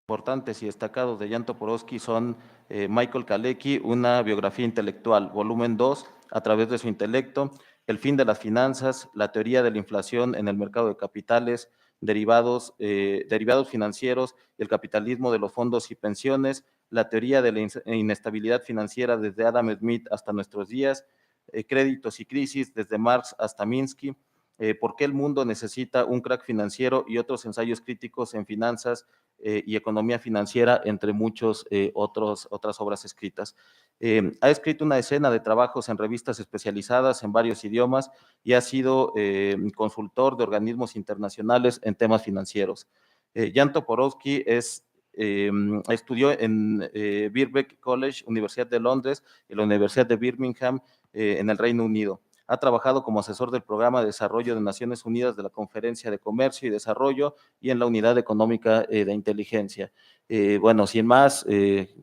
importantes y destacados de Jan Toporowski son Michael Kalecki, una biografía intelectual, volumen 2, a través de su intelecto, el fin de las finanzas, la teoría de la inflación en el mercado de capitales, derivados financieros y el capitalismo de los fondos y pensiones, la teoría de la inestabilidad financiera desde Adam Smith hasta nuestros días, créditos y crisis desde Marx hasta Minsky, por qué el mundo necesita un crack financiero y otros ensayos críticos en finanzas y economía financiera, entre muchas otras obras escritas. Ha escrito una decena de trabajos en revistas especializadas en varios idiomas y ha sido consultor de organismos internacionales en temas financieros. Jan Toporowski estudió en Birkbeck College, Universidad de Londres y la Universidad de Birmingham en el Reino Unido. Ha trabajado como asesor del Programa de Desarrollo de Naciones Unidas de la Conferencia de Comercio y Desarrollo y en la Unidad Económica de Inteligencia. Bueno, sin más,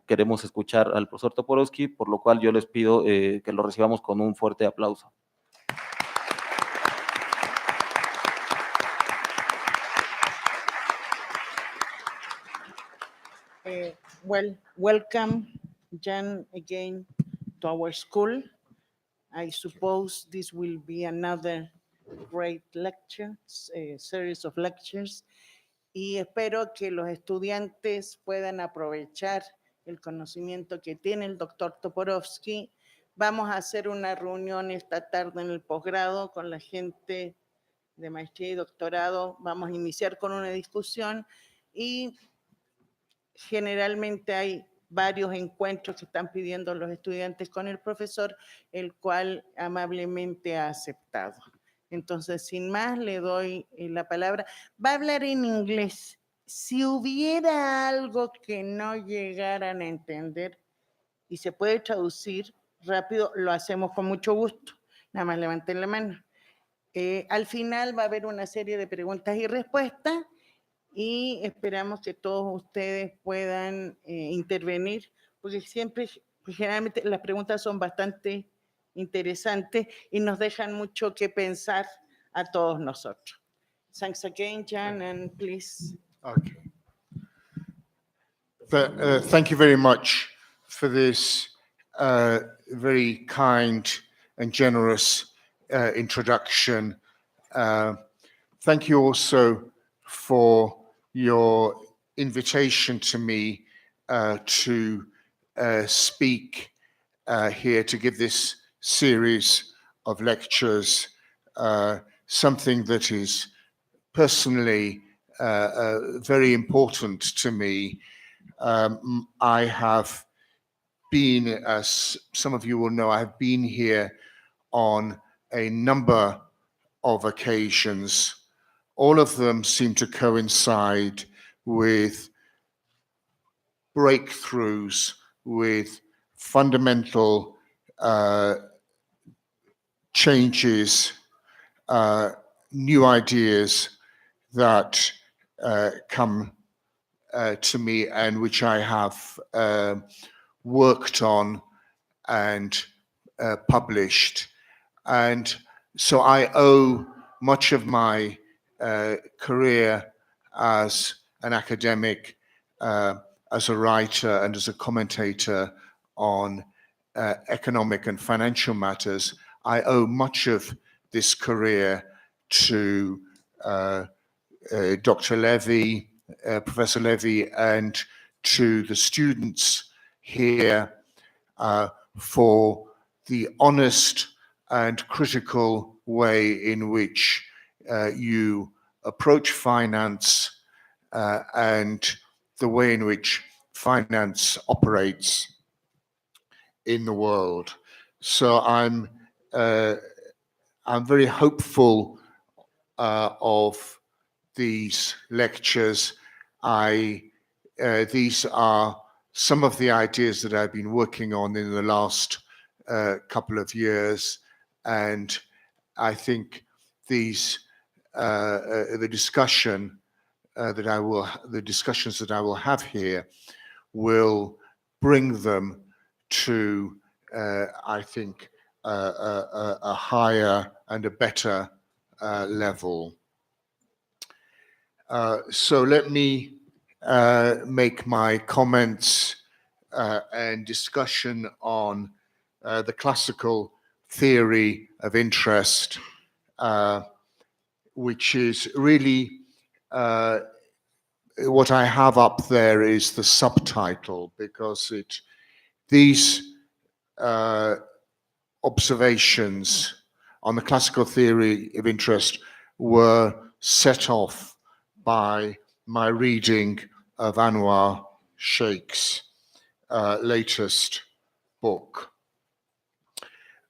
queremos escuchar al profesor Toporowski, por lo cual yo les pido que lo recibamos con un fuerte aplauso. Well, welcome, Jan, again to our school. I suppose this will be another great lecture, series of lectures, y espero que los estudiantes puedan aprovechar el conocimiento que tiene el doctor Toporowski. Vamos a hacer una reunión esta tarde en el posgrado con la gente de maestría y doctorado. Vamos a iniciar con una discusión y generalmente hay varios encuentros que están pidiendo los estudiantes con el profesor, el cual amablemente ha aceptado. Entonces, sin más, le doy la palabra. Va a hablar en inglés. Si hubiera algo que no llegaran a entender y se puede traducir rápido, lo hacemos con mucho gusto. Nada más levanten la mano. Al final va a haber una serie de preguntas y respuestas y esperamos que todos ustedes puedan intervenir, porque siempre, generalmente las preguntas son bastante interesantes y nos dejan mucho que pensar a todos nosotros. Thanks again, Jan, and please. Okay. Thank you very much for this very kind and generous introduction. Thank you also for your invitation to me to speak here, to give this series of lectures, something that is personally very important to me. I have been, as some of you will know, I have been here on a number of occasions. All of them seem to coincide with breakthroughs, with fundamental changes, new ideas that come to me and which I have worked on and published. And so I owe much of my career as an academic, as a writer and as a commentator on economic and financial matters. I owe much of this career to Dr. Levy, Professor Levy, and to the students here for the honest and critical way in which you approach finance and the way in which finance operates in the world. So I'm very hopeful of these lectures. These are some of the ideas that I've been working on in the last couple of years, and I think these the discussions that I will have here will bring them to I think a higher and a better level. So let me make my comments and discussion on the classical theory of interest, which is really what I have up there is the subtitle, because these observations on the classical theory of interest were set off by my reading of Anwar Sheikh's latest book.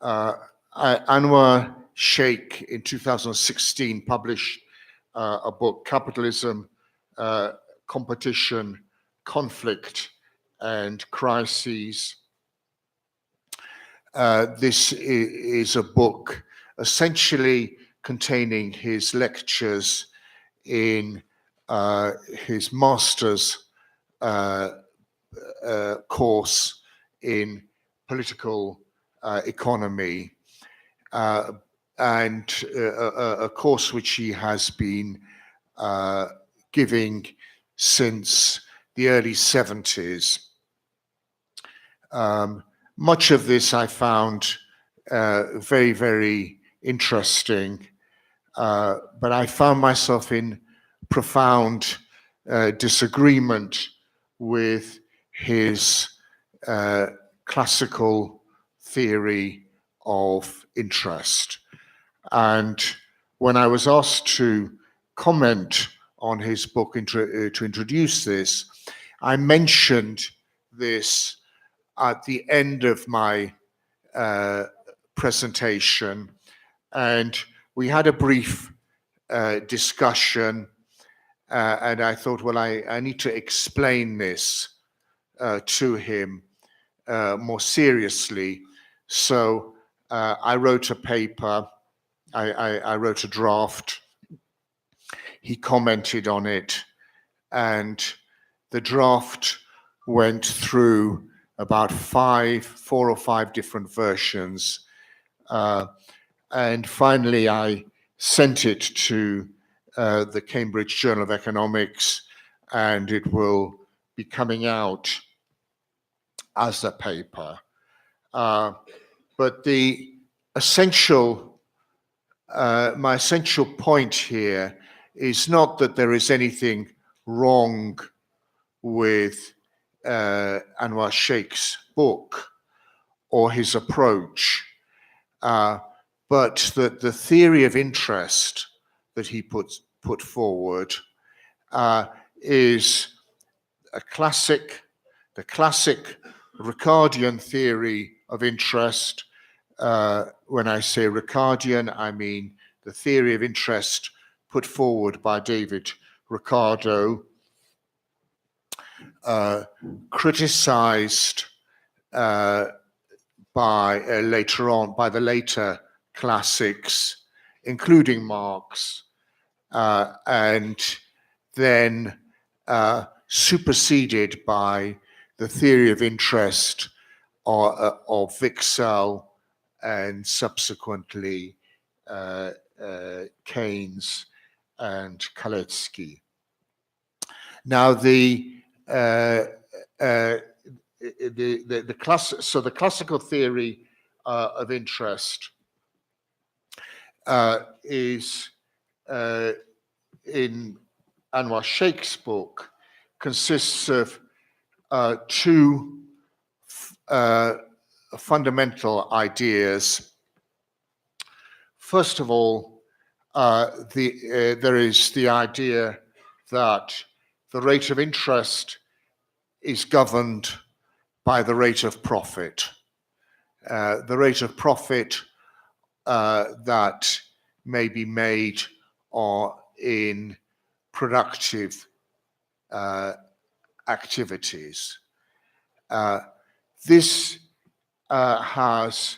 Anwar Sheikh in 2016 published a book, Capitalism, Competition, Conflict, and Crises. This is a book essentially containing his lectures in his master's course in political economy, and a course which he has been giving since the early 70s. Much of this I found very, very interesting, but I found myself in profound disagreement with his classical theory of interest. And when I was asked to comment on his book to introduce this, I mentioned this at the end of my presentation, and we had a brief discussion, and I thought, well, I need to explain this to him more seriously. So I wrote a paper, I wrote a draft, he commented on it, and the draft went through about four or five different versions. And finally, I sent it to the Cambridge Journal of Economics, and it will be coming out as a paper. But the essential, my essential point here is not that there is anything wrong with Anwar Sheikh's book or his approach, but that the theory of interest that he put forward is the classic Ricardian theory of interest. When I say Ricardian, I mean the theory of interest put forward by David Ricardo, criticized by the later classics, including Marx, and then superseded by the theory of interest of Wicksell and subsequently Keynes and Kalecki. Now the classical theory of interest is in Anwar Sheikh's book consists of two fundamental ideas. First of all, there is the idea that the rate of interest is governed by the rate of profit. The rate of profit that may be made in productive activities. This has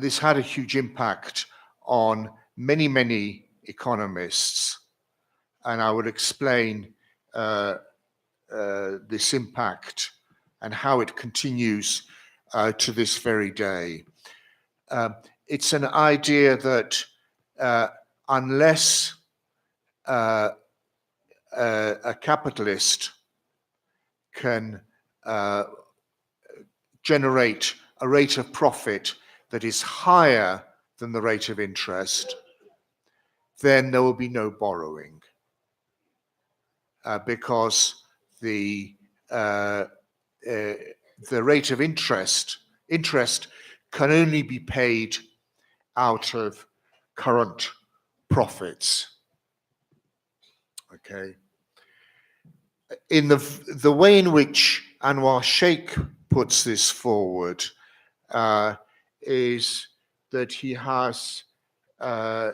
this had a huge impact on many economists, and I would explain this impact and how it continues to this very day. It's an idea that unless a capitalist can generate a rate of profit that is higher than the rate of interest, then there will be no borrowing, because the rate of interest can only be paid out of current profits. Okay. In the way in which Anwar Sheikh puts this forward is that he has a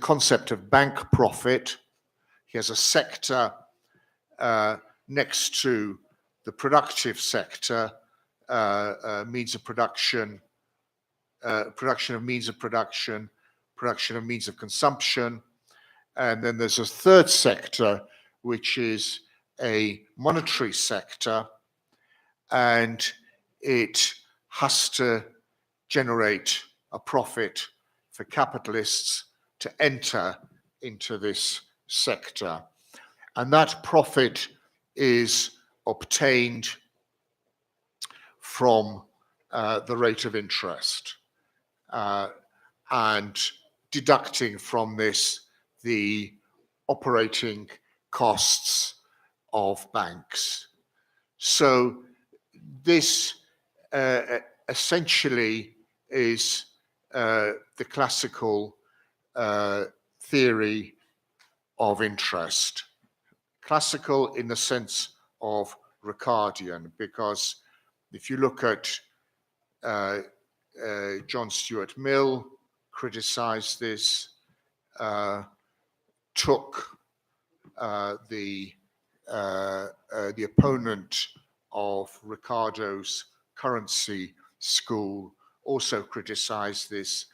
concept of bank profit. He has a sector next to the productive sector, means of production, production of means of production, production of means of consumption. And then there's a third sector, which is a monetary sector, and it has to generate a profit for capitalists to enter into this sector. And that profit is obtained from the rate of interest, and deducting from this the operating costs of banks. So this essentially is the classical theory of interest. Classical in the sense of Ricardian, because if you look at John Stuart Mill, criticized this, took the opponent of Ricardo's currency school, also criticized this,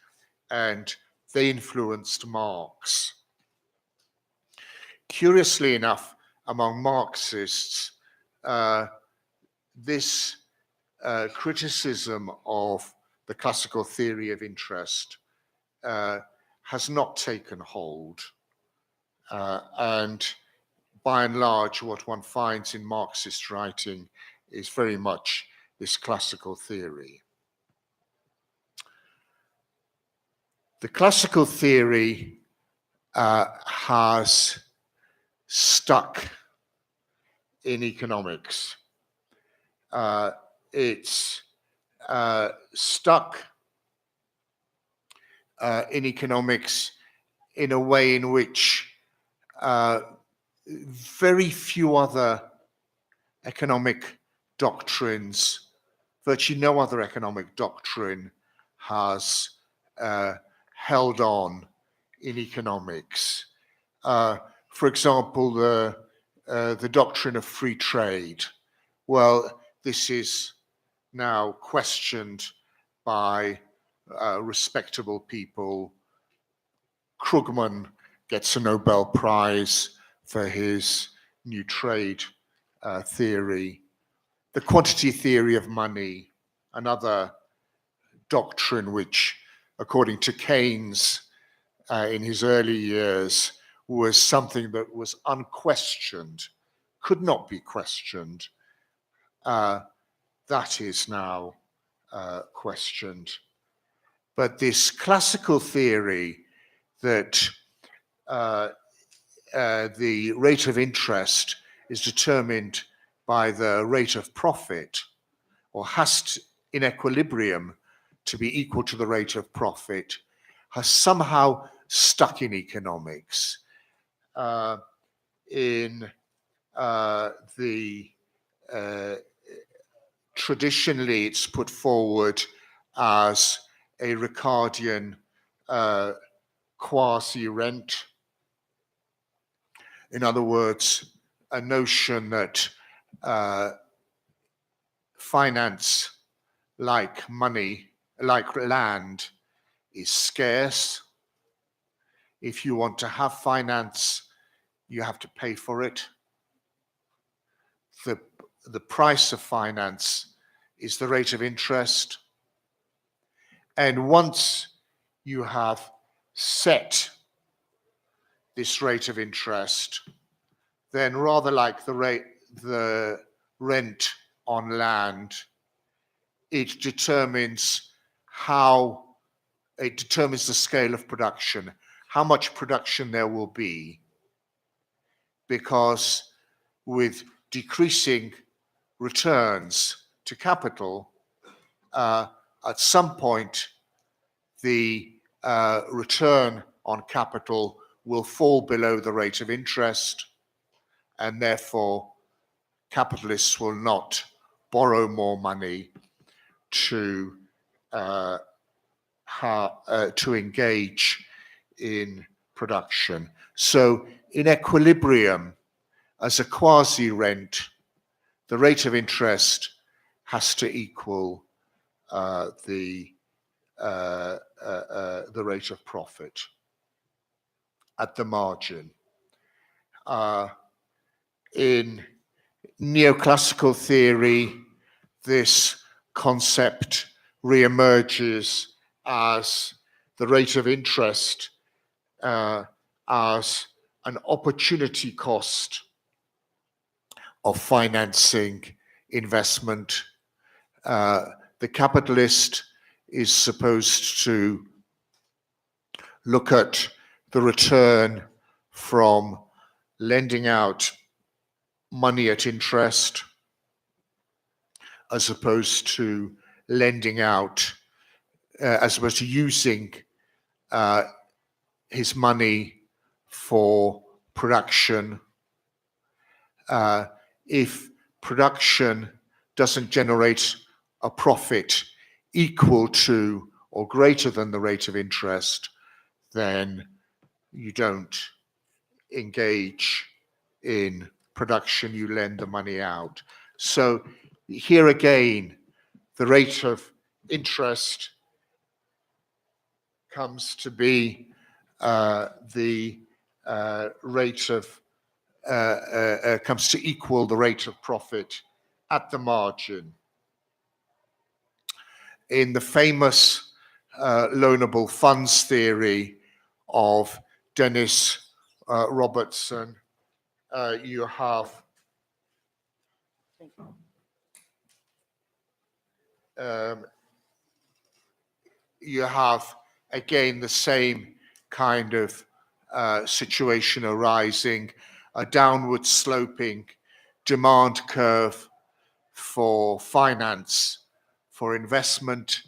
and they influenced Marx. Curiously enough, among Marxists, this criticism of the classical theory of interest has not taken hold. And by and large, what one finds in Marxist writing is very much this classical theory. The classical theory has stuck in economics. It's stuck in economics in a way in which very few other economic doctrines, virtually no other economic doctrine has held on in economics. For example, the doctrine of free trade. Well, this is now questioned by respectable people. Krugman gets a Nobel Prize for his new trade theory. The quantity theory of money, another doctrine which, according to Keynes in his early years, was something that was unquestioned, could not be questioned. That is now questioned. But this classical theory that the rate of interest is determined by the rate of profit, or has to, in equilibrium to be equal to the rate of profit, has somehow stuck in economics. Traditionally, it's put forward as a Ricardian quasi-rent. In other words, a notion that finance, like money, like land, is scarce. If you want to have finance, you have to pay for it. The price of finance is the rate of interest. And once you have set this rate of interest, then rather like the rent on land, it determines the scale of production, how much production there will be, because with decreasing returns to capital, at some point, the return on capital will fall below the rate of interest, and therefore capitalists will not borrow more money to engage in production. So in equilibrium, as a quasi-rent, the rate of interest has to equal the rate of profit at the margin. In neoclassical theory, this concept reemerges as the rate of interest as an opportunity cost of financing investment. The capitalist is supposed to look at the return from lending out money at interest as opposed to using his money for production. If production doesn't generate a profit equal to or greater than the rate of interest, then you don't engage in production, you lend the money out. So here again, the rate of interest comes to be comes to equal the rate of profit at the margin. In the famous loanable funds theory of Dennis Robertson, you have again the same kind of situation arising, a downward sloping demand curve for finance, for investment,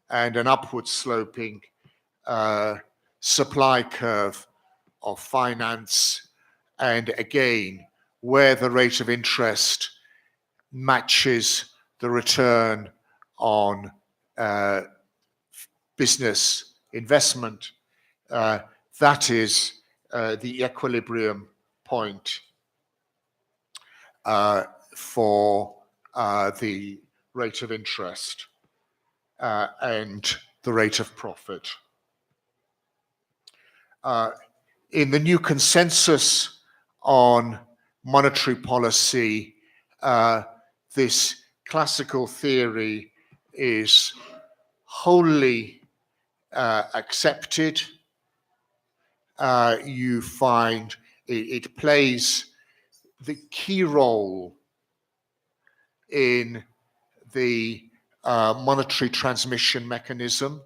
and an upward sloping supply curve of finance. And again, where the rate of interest matches the return on business investment, that is the equilibrium point for the rate of interest and the rate of profit. In the new consensus on monetary policy, this classical theory is wholly accepted. You find it plays the key role in the monetary transmission mechanism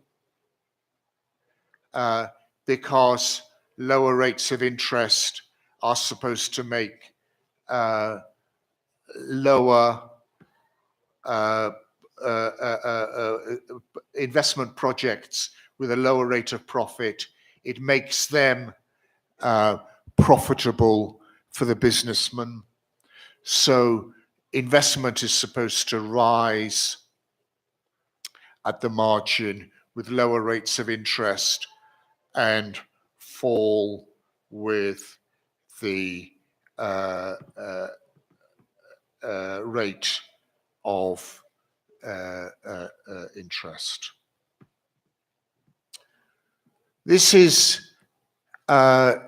because lower rates of interest are supposed to make lower investment projects with a lower rate of profit. It makes them profitable for the businessman. So investment is supposed to rise at the margin with lower rates of interest and fall with the rate of interest. This is an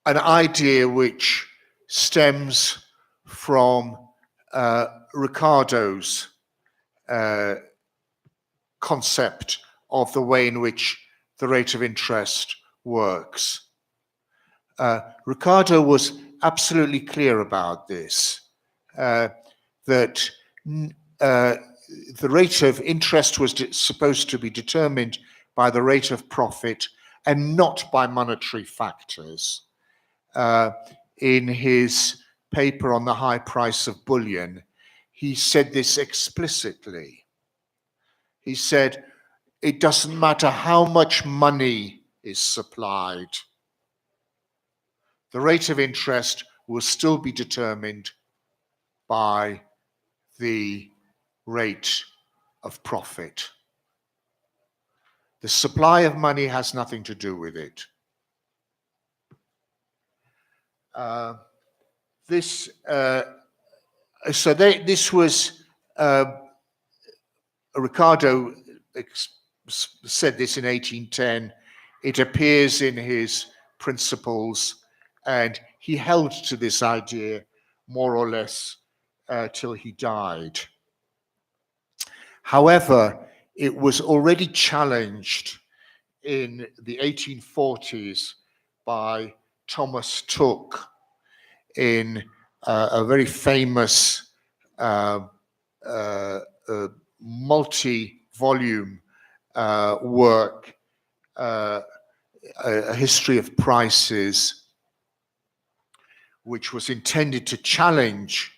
idea which stems from Ricardo's concept of the way in which the rate of interest works. Ricardo was absolutely clear about this, that the rate of interest was supposed to be determined by the rate of profit and not by monetary factors. In his paper on the high price of bullion, he said this explicitly. He said, it doesn't matter how much money is supplied, the rate of interest will still be determined by the rate of profit. The supply of money has nothing to do with it. This was Ricardo said this in 1810. It appears in his Principles, and he held to this idea more or less till he died. However, it was already challenged in the 1840s by Thomas Tooke in a very famous multi-volume work, A History of Prices, which was intended to challenge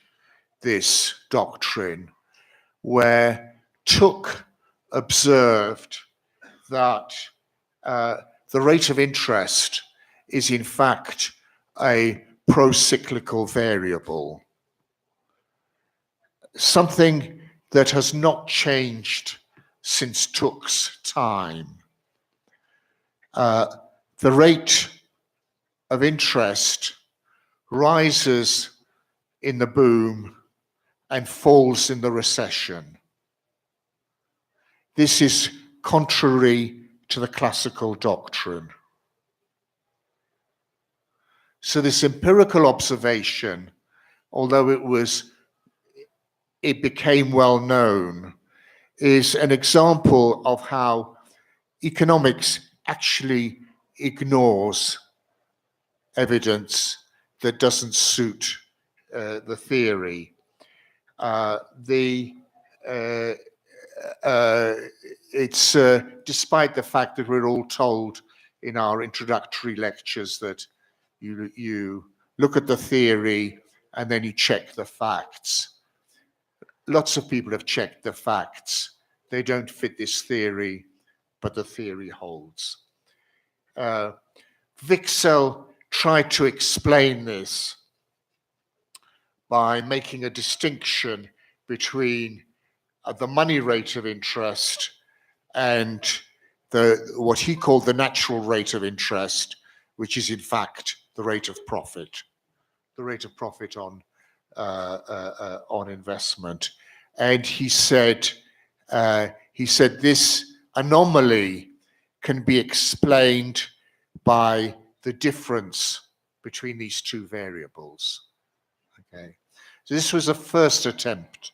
this doctrine, where Tooke observed that the rate of interest is in fact a pro-cyclical variable, something that has not changed since Tooke's time. The rate of interest rises in the boom and falls in the recession. This is contrary to the classical doctrine. So this empirical observation, although it became well known, is an example of how economics actually ignores evidence that doesn't suit the theory. It's despite the fact that we're all told in our introductory lectures that you look at the theory and then you check the facts. Lots of people have checked the facts. They don't fit this theory, but the theory holds. Wicksell tried to explain this by making a distinction between the money rate of interest and what he called the natural rate of interest, which is in fact the rate of profit on investment. And he said this anomaly can be explained by the difference between these two variables. Okay, so this was a first attempt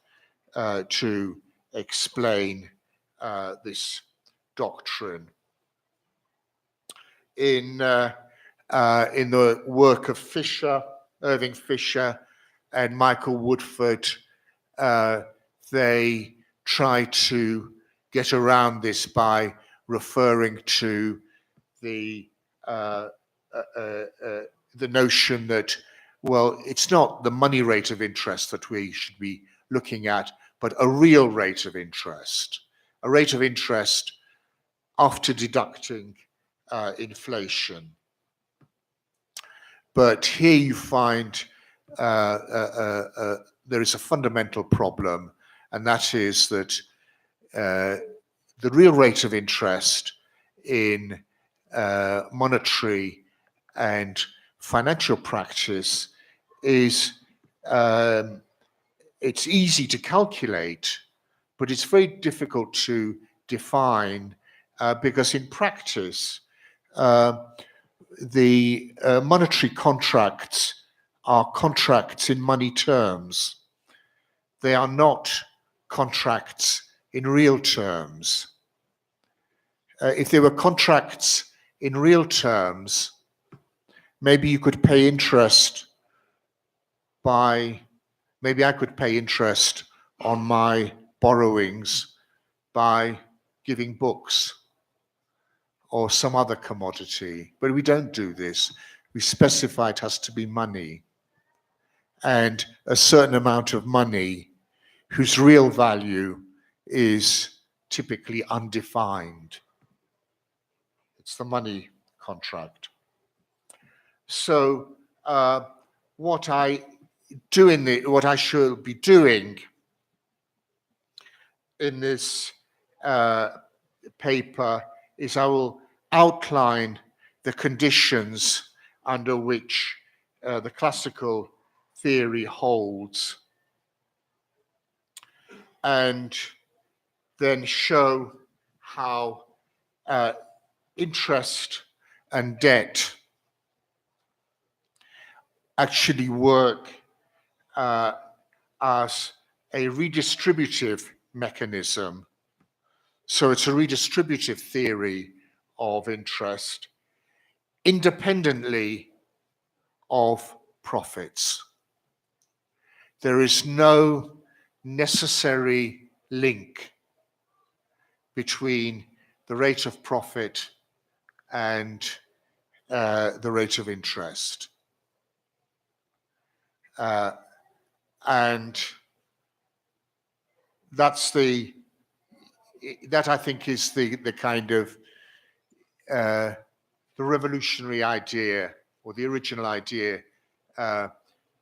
to explain this doctrine. In the work of Fisher, Irving Fisher, and Michael Woodford, they try to get around this by referring to the notion that, well, it's not the money rate of interest that we should be looking at, but a real rate of interest after deducting inflation. But here you find there is a fundamental problem, and that is that the real rate of interest in monetary and financial practice is it's easy to calculate, but it's very difficult to define because in practice the monetary contracts are contracts in money terms. They are not contracts in real terms. if there were contracts in real terms, maybe you could pay interest maybe I could pay interest on my borrowings by giving books or some other commodity. But we don't do this. We specify it has to be money, and a certain amount of money whose real value is typically undefined. It's the money contract. So what I shall be doing in this paper is I will outline the conditions under which the classical theory holds, and then show how interest and debt actually work as a redistributive mechanism. So it's a redistributive theory of interest independently of profits. There is no necessary link between the rate of profit and the rate of interest. And that I think is the kind of the revolutionary idea, or the original idea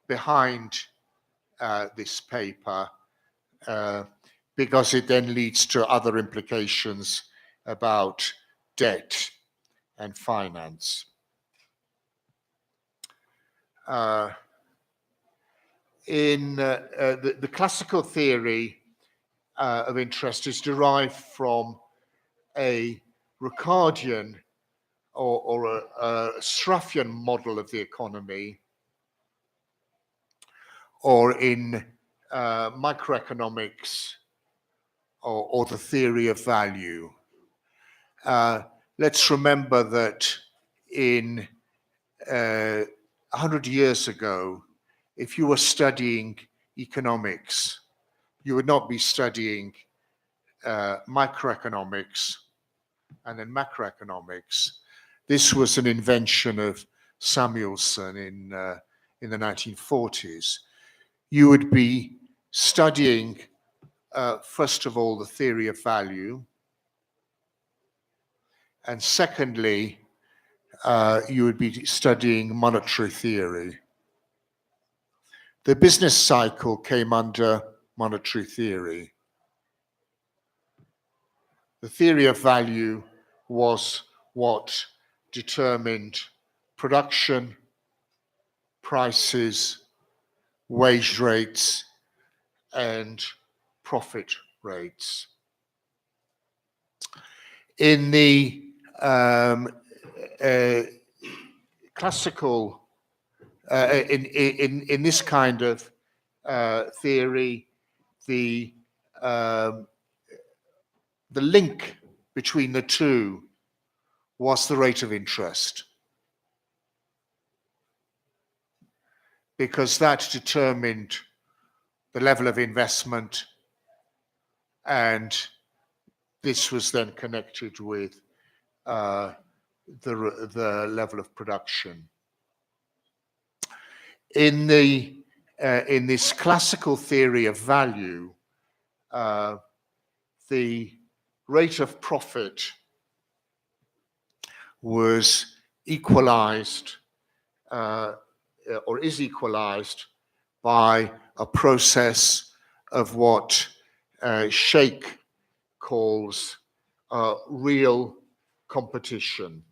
behind this paper, because it then leads to other implications about debt and finance. In the classical theory of interest is derived from a Ricardian or a Struffian model of the economy, or in microeconomics, or the theory of value. Let's remember that in 100 years ago, if you were studying economics, you would not be studying microeconomics and then macroeconomics. This was an invention of Samuelson in the 1940s. You would be studying, first of all, the theory of value, and secondly, you would be studying monetary theory. The business cycle came under monetary theory. The theory of value was what determined production, prices, wage rates, and profit rates. In the classical, in this kind of theory, the link between the two was the rate of interest, because that determined the level of investment, and this was then connected with the level of production. In this classical theory of value, the rate of profit was equalized, or is equalized, by a process of what Sheikh calls real competition.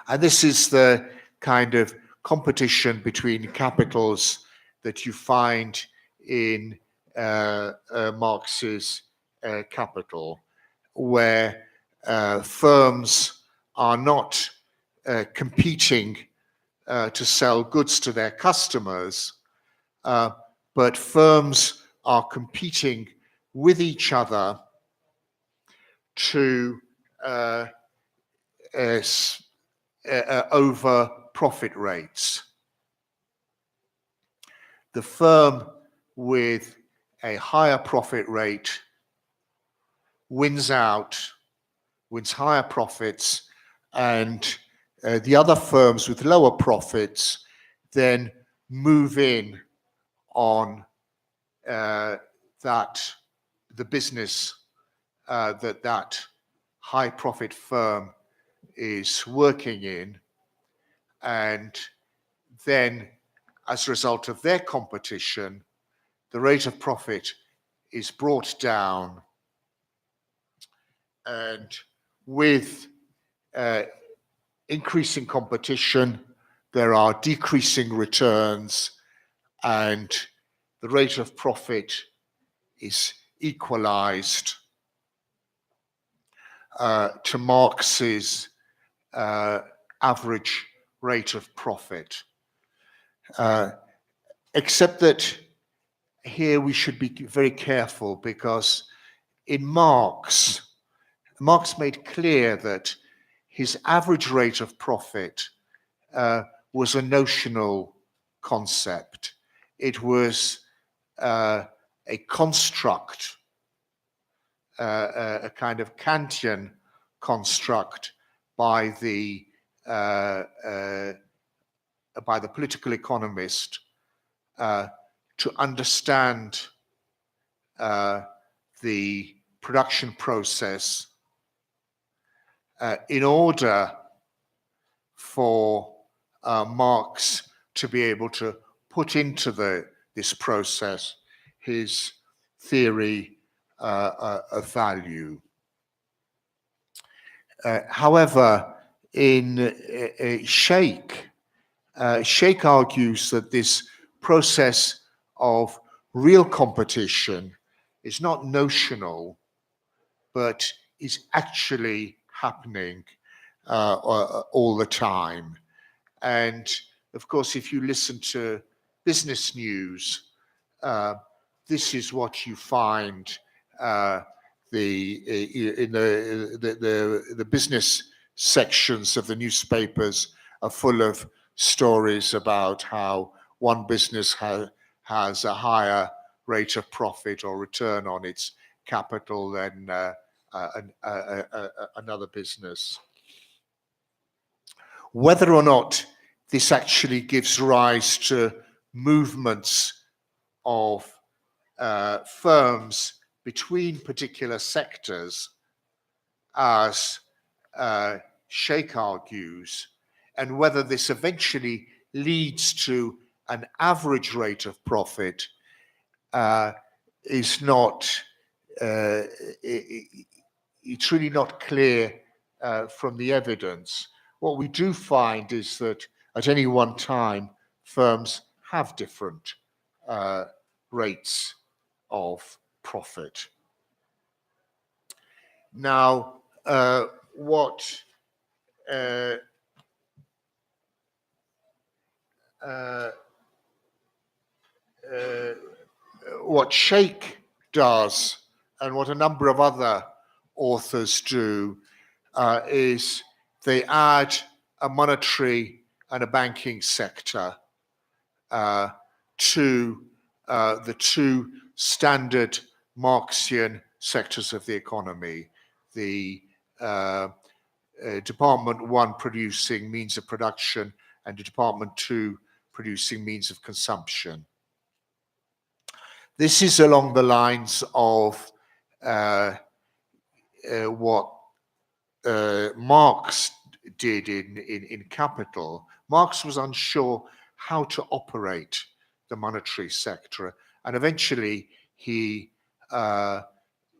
And this is the kind of competition between capitals that you find in Marx's Capital, where firms are not competing to sell goods to their customers, but firms are competing with each other to over profit rates. The firm with a higher profit rate wins out, wins higher profits, and the other firms with lower profits then move in on the business that high profit firm is working in, and then as a result of their competition, the rate of profit is brought down, and with increasing competition, there are decreasing returns, and the rate of profit is equalized to Marx's average rate of profit. Except that here we should be very careful, because in Marx made clear that his average rate of profit was a notional concept. It was a construct, a kind of Kantian construct by the political economist to understand the production process in order for Marx to be able to put into this process his theory of value. However, in Sheikh argues that this process of real competition is not notional, but is actually happening all the time. And of course, if you listen to business news, this is what you find. In the business sections of the newspapers are full of stories about how one business has a higher rate of profit or return on its capital than another business. Whether or not this actually gives rise to movements of firms between particular sectors, as Sheikh argues, and whether this eventually leads to an average rate of profit is not, it's really not clear from the evidence. What we do find is that at any one time, firms have different rates of profit. Now, what Sheikh does, and what a number of other authors do, is they add a monetary and a banking sector to the two standard Marxian sectors of the economy, the Department 1 producing means of production and the Department 2 producing means of consumption. This is along the lines of what Marx did in Capital. Marx was unsure how to operate the monetary sector, and eventually he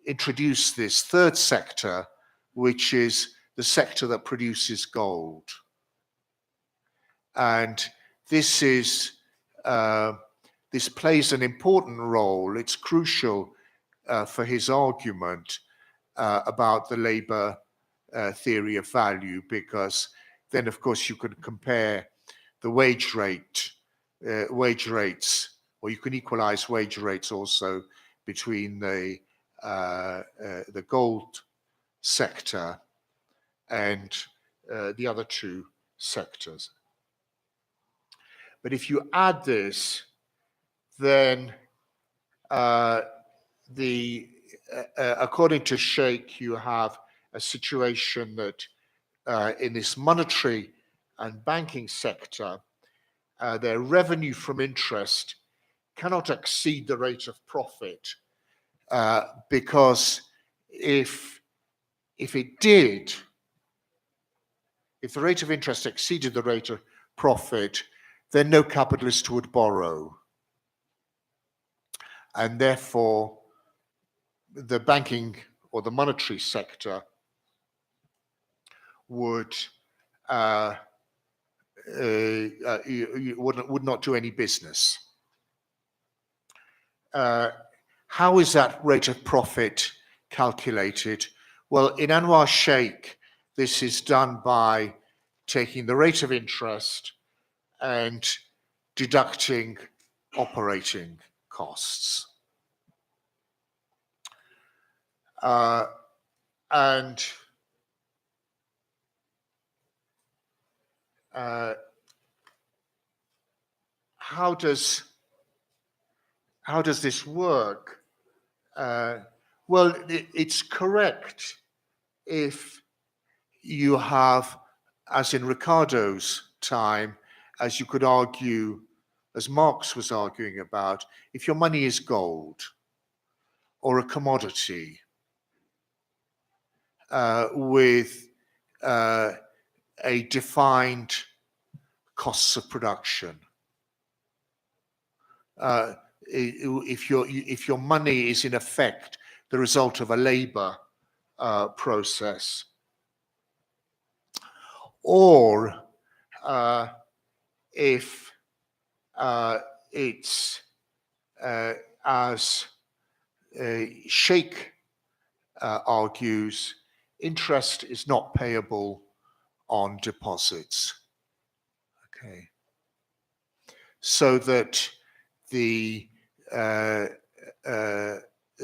introduced this third sector, which is the sector that produces gold. And this plays an important role. It's crucial for his argument about the labor theory of value, because then, of course, you can compare the wage rates, or you can equalize wage rates also between the gold sector and the other two sectors. But if you add this, then according to Sheikh, you have a situation that in this monetary and banking sector, their revenue from interest cannot exceed the rate of profit, because if it did, if the rate of interest exceeded the rate of profit, then no capitalist would borrow. And therefore, the banking or the monetary sector would not do any business. How is that rate of profit calculated? Well, in Anwar Sheikh, this is done by taking the rate of interest and deducting operating costs. And how does this work? Well, it's correct if you have, as in Ricardo's time, as you could argue, as Marx was arguing about, if your money is gold or a commodity with a defined costs of production. If your money is in effect the result of a labor process, or if it's as Sheikh argues, interest is not payable on deposits. Okay, so that the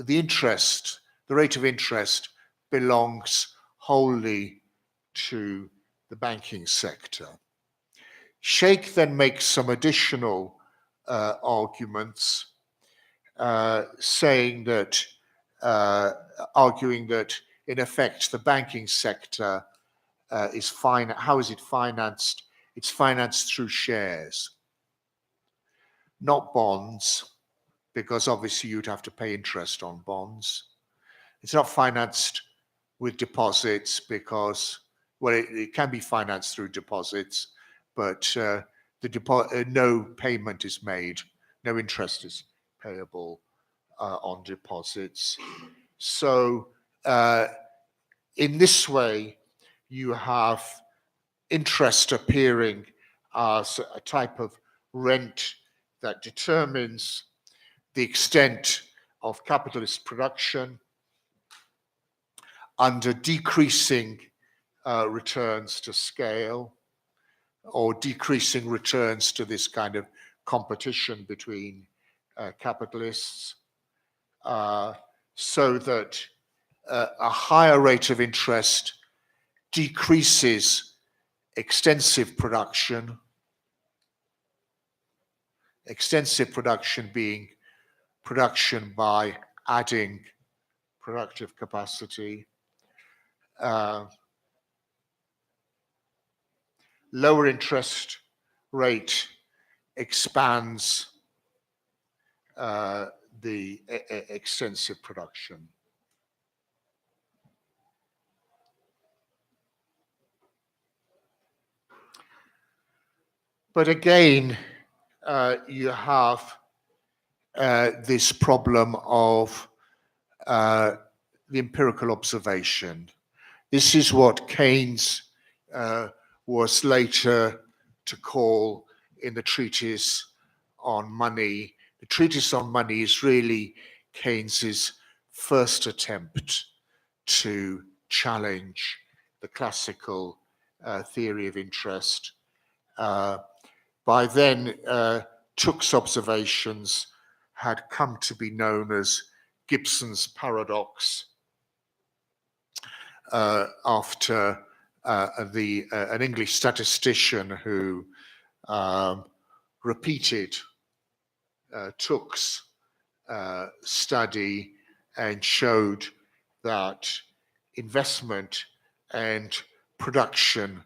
interest, the rate of interest, belongs wholly to the banking sector. Sheikh then makes some additional arguments, saying that, arguing that in effect the banking sector is fine. How is it financed? It's financed through shares, not bonds, because obviously you'd have to pay interest on bonds. It's not financed with deposits because, well, it can be financed through deposits, but no payment is made, no interest is payable on deposits. So in this way, you have interest appearing as a type of rent that determines the extent of capitalist production under decreasing returns to scale, or decreasing returns to this kind of competition between capitalists, so that a higher rate of interest decreases extensive production being production by adding productive capacity. Lower interest rate expands the extensive production. But again, you have this problem of the empirical observation. This is what Keynes was later to call in the Treatise on Money. The Treatise on Money is really Keynes's first attempt to challenge the classical theory of interest. By then, Tooke's observations had come to be known as Gibson's paradox. after an English statistician who repeated Tooke's study and showed that investment and production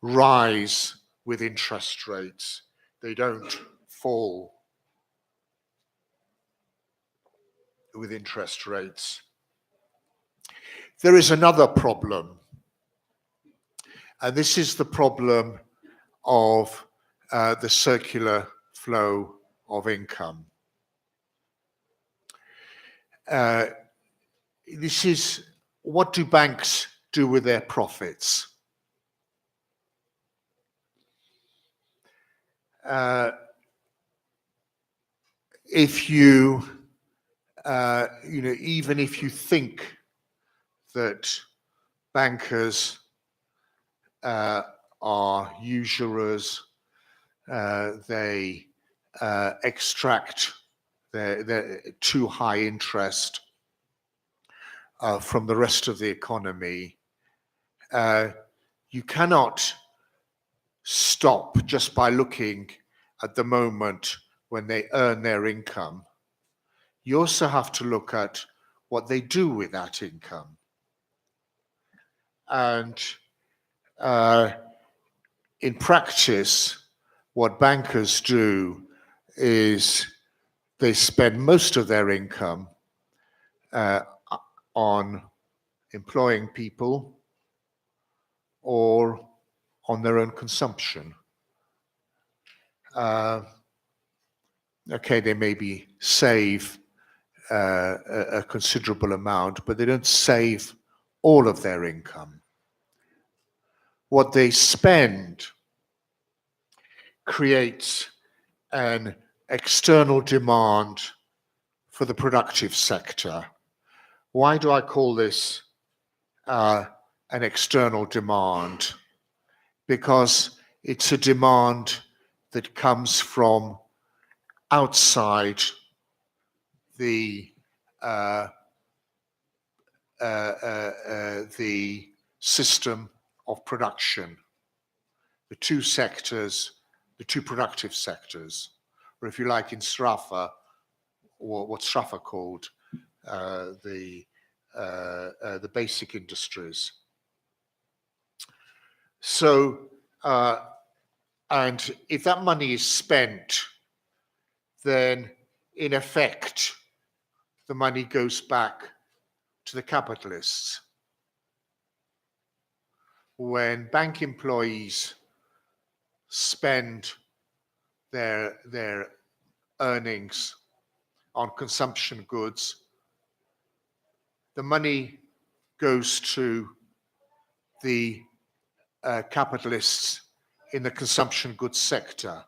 rise with interest rates. They don't fall with interest rates. There is another problem, and this is the problem of the circular flow of income. This is, what do banks do with their profits? If you, even if you think that bankers are usurers, they extract their too high interest from the rest of the economy, you cannot stop just by looking at the moment when they earn their income. You also have to look at what they do with that income. And in practice, what bankers do is they spend most of their income on employing people or on their own consumption. Okay, they maybe save a considerable amount, but they don't save all of their income. What they spend creates an external demand for the productive sector. Why do I call this an external demand? Because it's a demand that comes from outside the system of production, the two sectors, the two productive sectors, or if you like, in Sraffa, or what Sraffa called the basic industries. So, and if that money is spent, then in effect, the money goes back to the capitalists. When bank employees spend their earnings on consumption goods, the money goes to the capitalists in the consumption goods sector.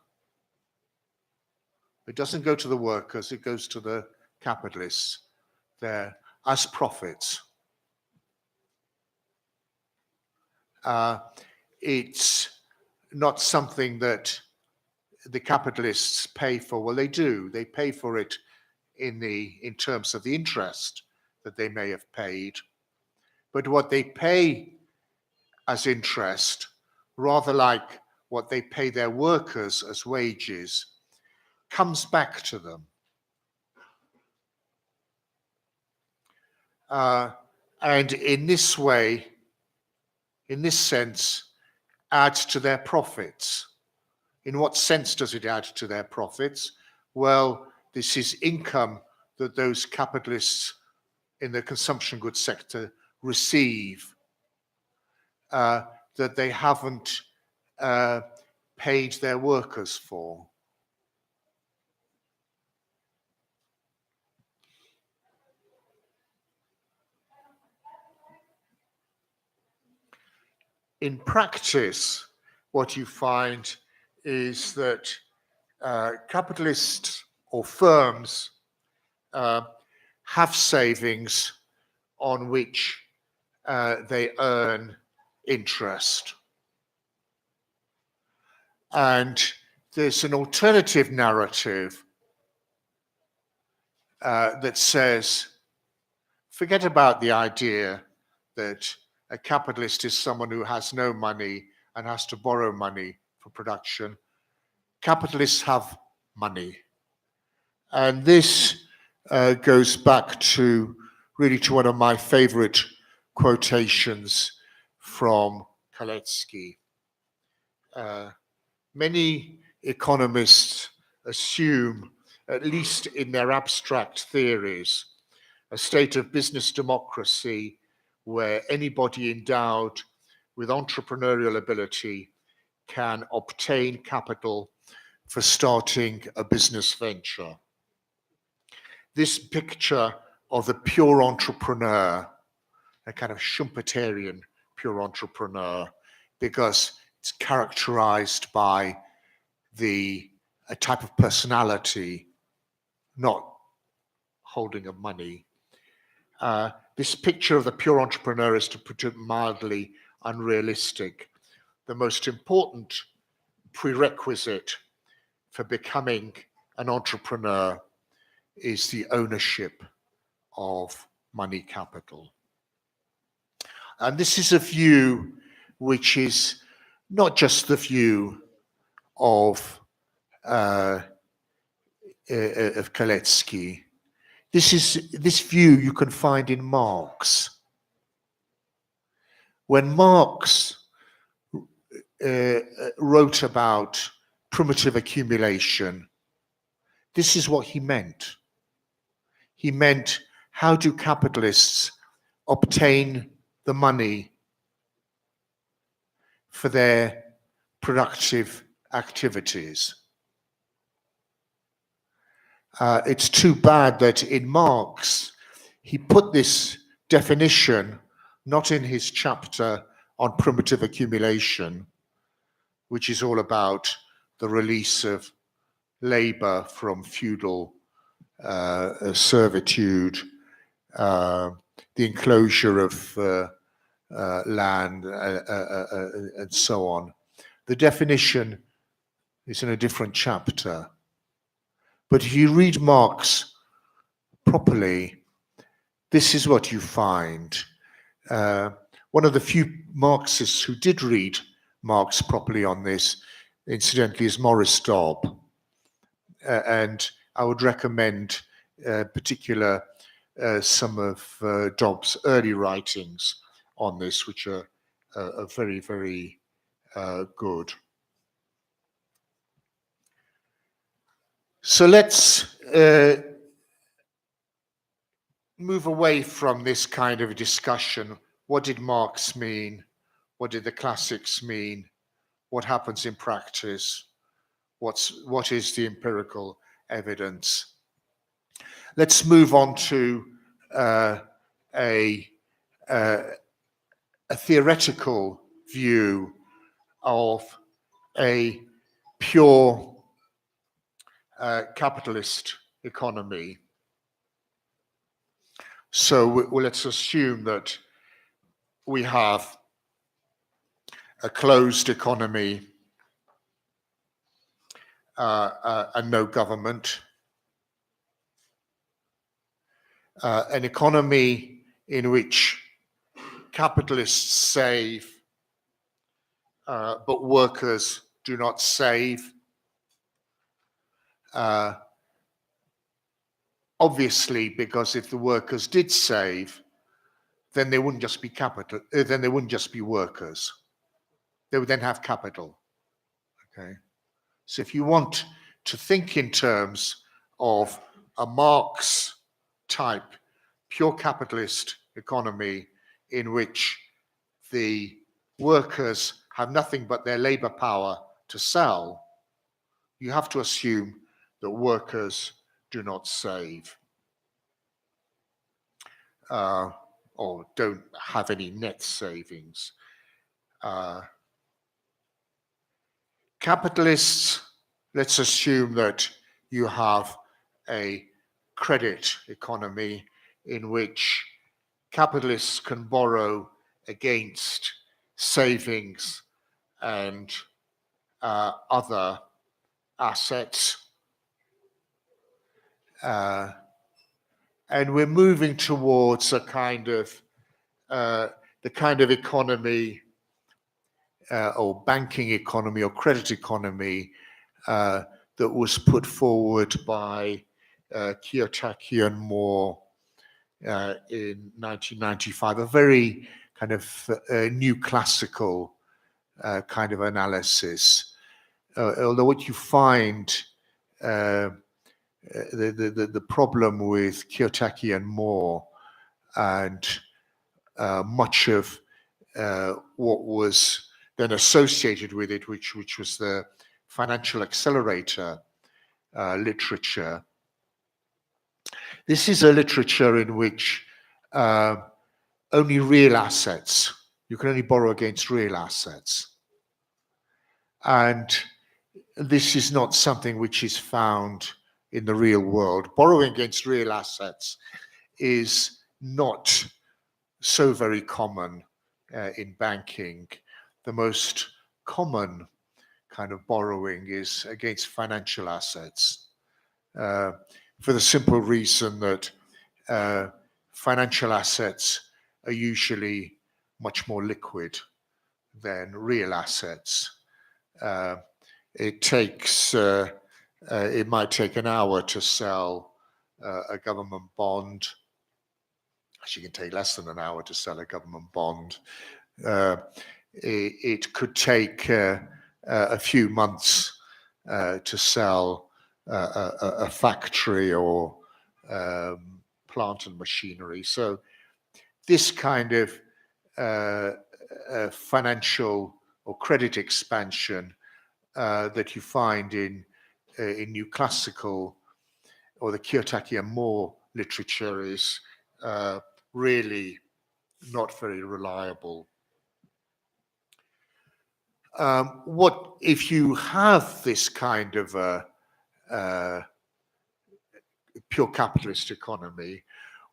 It doesn't go to the workers, it goes to the capitalists there as profits. It's not something that the capitalists pay for. Well, they do. They pay for it in terms of the interest that they may have paid. But what they pay as interest, rather like what they pay their workers as wages, comes back to them. And in this way, in this sense, adds to their profits. In what sense does it add to their profits? Well, this is income that those capitalists in the consumption goods sector receive that they haven't paid their workers for. In practice, what you find is that capitalists or firms have savings on which they earn interest. And there's an alternative narrative that says, forget about the idea that A capitalist is someone who has no money and has to borrow money for production. Capitalists have money. And this goes back to really to one of my favorite quotations from Kaletsky. Many economists assume, at least in their abstract theories, a state of business democracy where anybody endowed with entrepreneurial ability can obtain capital for starting a business venture. This picture of the pure entrepreneur, a kind of Schumpeterian pure entrepreneur, because it's characterized by a type of personality, not holding of money. This picture of the pure entrepreneur is, to put it mildly, unrealistic. The most important prerequisite for becoming an entrepreneur is the ownership of money capital. And this is a view which is not just the view of Kaletsky. This view you can find in Marx. When Marx wrote about primitive accumulation, this is what he meant. He meant, how do capitalists obtain the money for their productive activities? It's too bad that in Marx, he put this definition not in his chapter on primitive accumulation, which is all about the release of labor from feudal servitude, the enclosure of land, and so on. The definition is in a different chapter. But if you read Marx properly, this is what you find. One of the few Marxists who did read Marx properly on this, incidentally, is Maurice Dobb. And I would recommend particular some of Dobb's early writings on this, which are very, very good. So let's move away from this kind of discussion. What did Marx mean? What did the classics mean? What happens in practice? What is the empirical evidence? Let's move on to a theoretical view of a pure capitalist economy. So let's assume that we have a closed economy and no government, an economy in which capitalists save, but workers do not save. Obviously, because if the workers did save, then they wouldn't just be capital. Then they wouldn't just be workers. They would then have capital. Okay. So if you want to think in terms of a Marx type pure capitalist economy in which the workers have nothing but their labor power to sell, you have to assume that workers do not save or don't have any net savings. Capitalists, let's assume that you have a credit economy in which capitalists can borrow against savings and other assets. And we're moving towards a kind of the kind of economy or banking economy or credit economy that was put forward by Kiyotaki and Moore in 1995, a very kind of new classical kind of analysis. Although what you find, the problem with Kiyotaki and Moore and much of what was then associated with it, which was the financial accelerator literature. This is a literature in which only real assets, you can only borrow against real assets. And this is not something which is found in the real world. Borrowing against real assets is not so very common in banking. The most common kind of borrowing is against financial assets, for the simple reason that financial assets are usually much more liquid than real assets. It might take an hour to sell a government bond. Actually, it can take less than an hour to sell a government bond. It could take a few months to sell a factory or plant and machinery. So this kind of financial or credit expansion that you find in New Classical or the Kiyotaki and Moore literature is really not very reliable. What if you have this kind of a pure capitalist economy?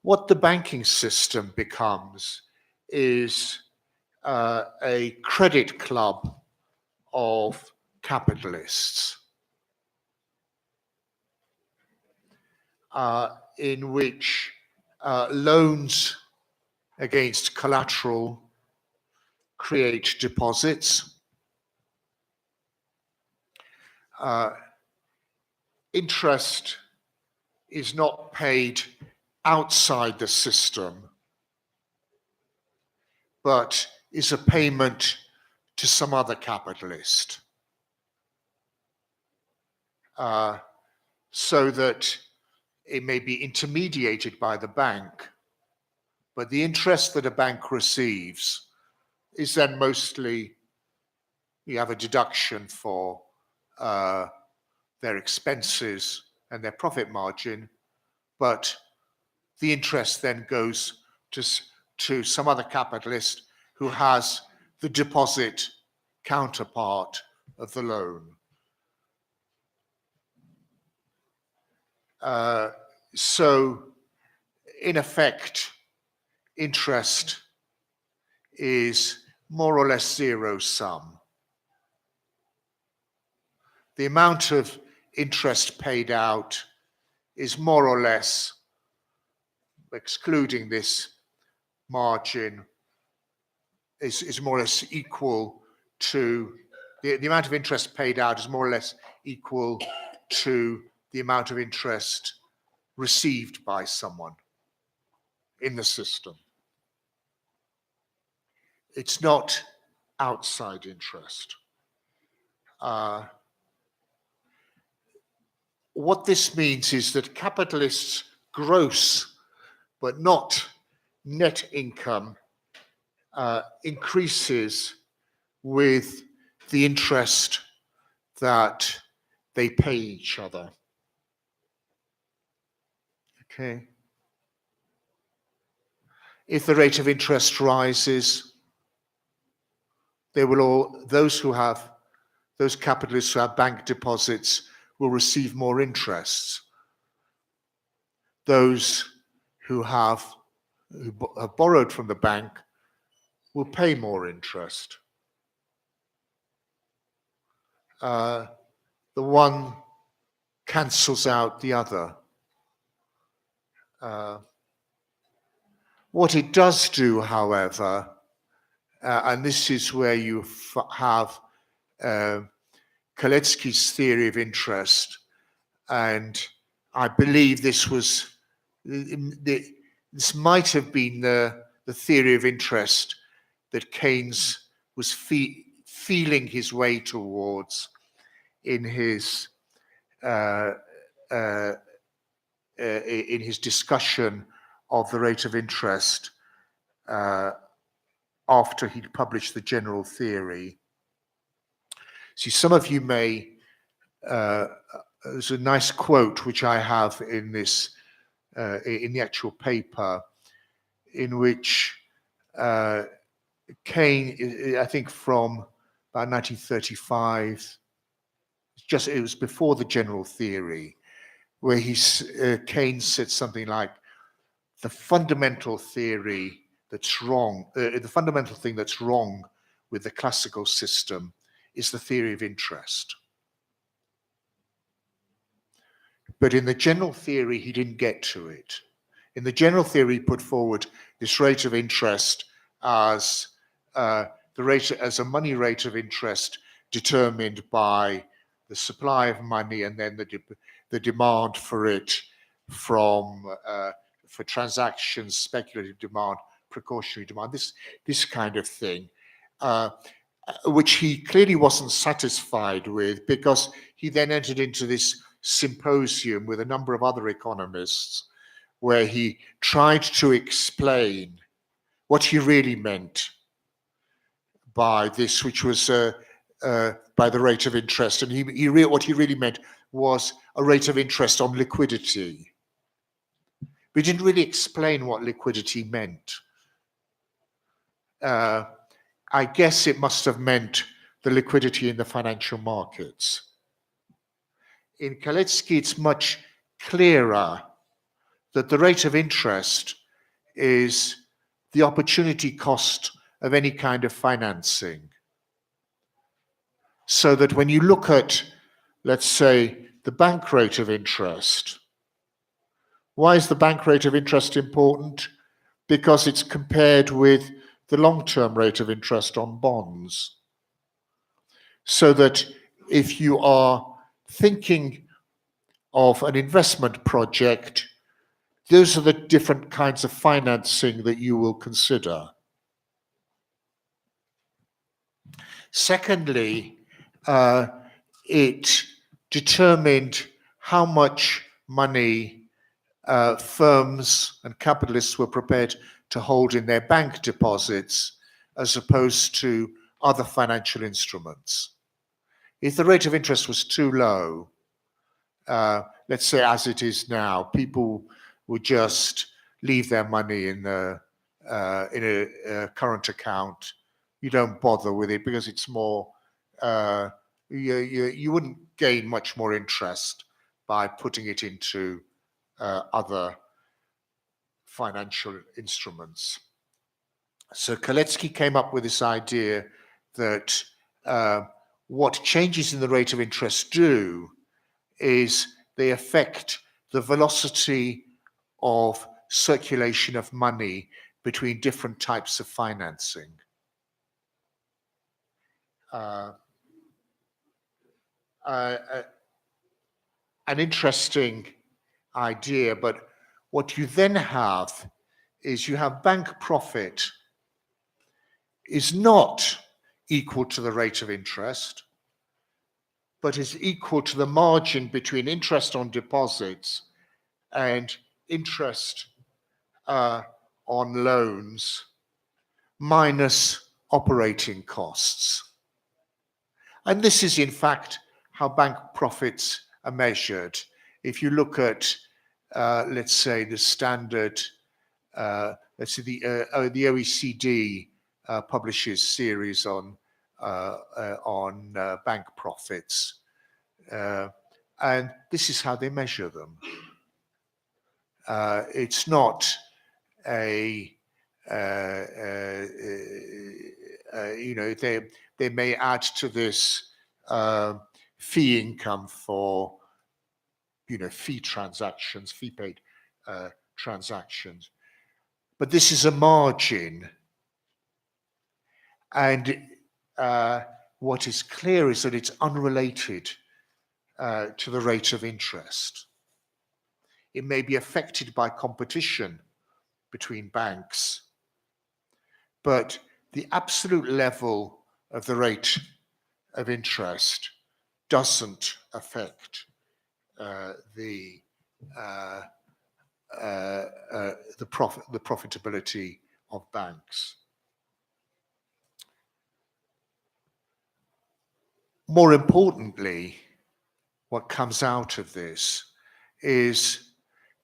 What the banking system becomes is a credit club of capitalists, in which loans against collateral create deposits. Interest is not paid outside the system, but is a payment to some other capitalist, so that it may be intermediated by the bank, but the interest that a bank receives is then mostly, you have a deduction for their expenses and their profit margin, but the interest then goes to some other capitalist who has the deposit counterpart of the loan. So in effect, interest is more or less zero sum. The amount of interest paid out is more or less, excluding this margin, is more or less equal to the amount of interest paid out is more or less equal to the amount of interest received by someone in the system. It's not outside interest. What this means is that capitalists' gross but not net income increases with the interest that they pay each other. Okay. If the rate of interest rises, those capitalists who have bank deposits will receive more interest. Those who have borrowed from the bank will pay more interest. The one cancels out the other. What it does do, however, and this is where you have Kalecki's theory of interest, and I believe this was this might have been the theory of interest that Keynes was feeling his way towards in his discussion of the rate of interest after he'd published the general theory. See, some of you may, there's a nice quote which I have in this, in the actual paper, in which Keynes, I think from about 1935, it was before the general theory, where Keynes said something like, the fundamental theory that's wrong, the fundamental thing that's wrong with the classical system is the theory of interest. But in the general theory, he didn't get to it. In the general theory, he put forward this rate of interest as a money rate of interest determined by the supply of money and then the demand for it for transactions, speculative demand, precautionary demand, this kind of thing, which he clearly wasn't satisfied with, because he then entered into this symposium with a number of other economists where he tried to explain what he really meant by this, which was by the rate of interest. And what he really meant was a rate of interest on liquidity. But he didn't really explain what liquidity meant. I guess it must have meant the liquidity in the financial markets. In Kalecki, it's much clearer that the rate of interest is the opportunity cost of any kind of financing. So that when you look at, let's say, the bank rate of interest, why is the bank rate of interest important? Because it's compared with the long-term rate of interest on bonds. So that if you are thinking of an investment project, those are the different kinds of financing that you will consider. Secondly, it determined how much money firms and capitalists were prepared to hold in their bank deposits as opposed to other financial instruments. If the rate of interest was too low, let's say as it is now, people would just leave their money in a current account. You don't bother with it because it's more, you wouldn't gain much more interest by putting it into other financial instruments. So Kalecki came up with this idea that what changes in the rate of interest do is they affect the velocity of circulation of money between different types of financing. An interesting idea, but what you then have is you have bank profit is not equal to the rate of interest, but is equal to the margin between interest on deposits and interest on loans minus operating costs. And this is in fact how bank profits are measured. If you look at, let's say, the standard, let's say the OECD publishes series on bank profits, and this is how they measure them. It's not a they may add to this fee income for fee transactions, fee paid transactions, but this is a margin, And what is clear is that it's unrelated to the rate of interest. It may be affected by competition between banks, but the absolute level of the rate of interest doesn't affect the profitability of banks. More importantly, what comes out of this is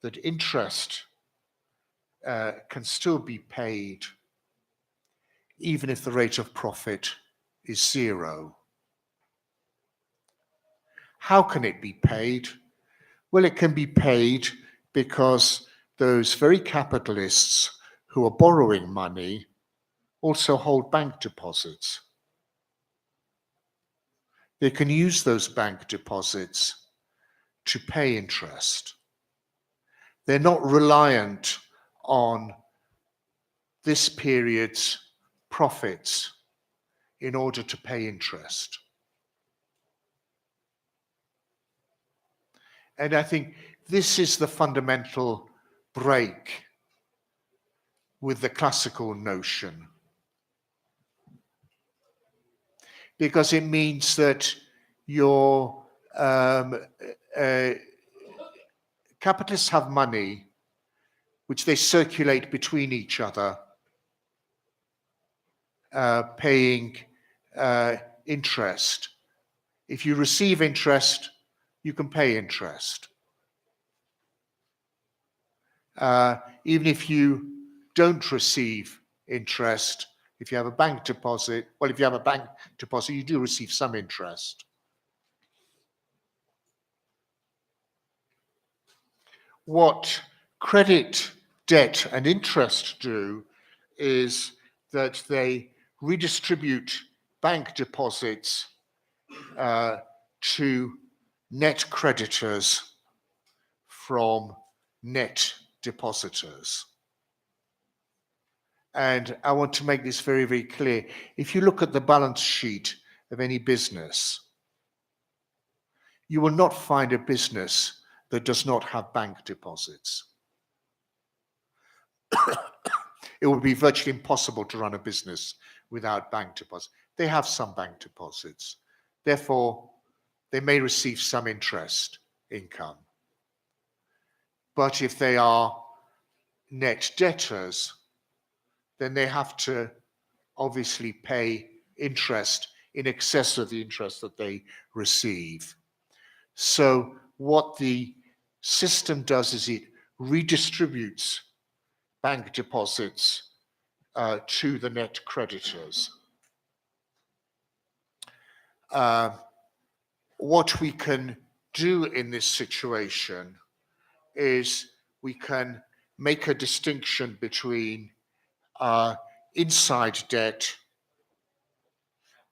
that interest can still be paid even if the rate of profit is 0. How can it be paid? Well, it can be paid because those very capitalists who are borrowing money also hold bank deposits. They can use those bank deposits to pay interest. They're not reliant on this period's profits in order to pay interest. And I think this is the fundamental break with the classical notion, because it means that your capitalists have money which they circulate between each other, paying interest. If you receive interest, you can pay interest. Even if you don't receive interest, if you have a bank deposit, well, if you have a bank deposit, you do receive some interest. What credit, debt, and interest do is that they redistribute bank deposits to net creditors from net depositors. And I want to make this very, very clear. If you look at the balance sheet of any business, you will not find a business that does not have bank deposits. It would be virtually impossible to run a business without bank deposits. They have some bank deposits. Therefore, they may receive some interest income. But if they are net debtors, then they have to obviously pay interest in excess of the interest that they receive. So what the system does is it redistributes bank deposits to the net creditors. What we can do in this situation is we can make a distinction between inside debt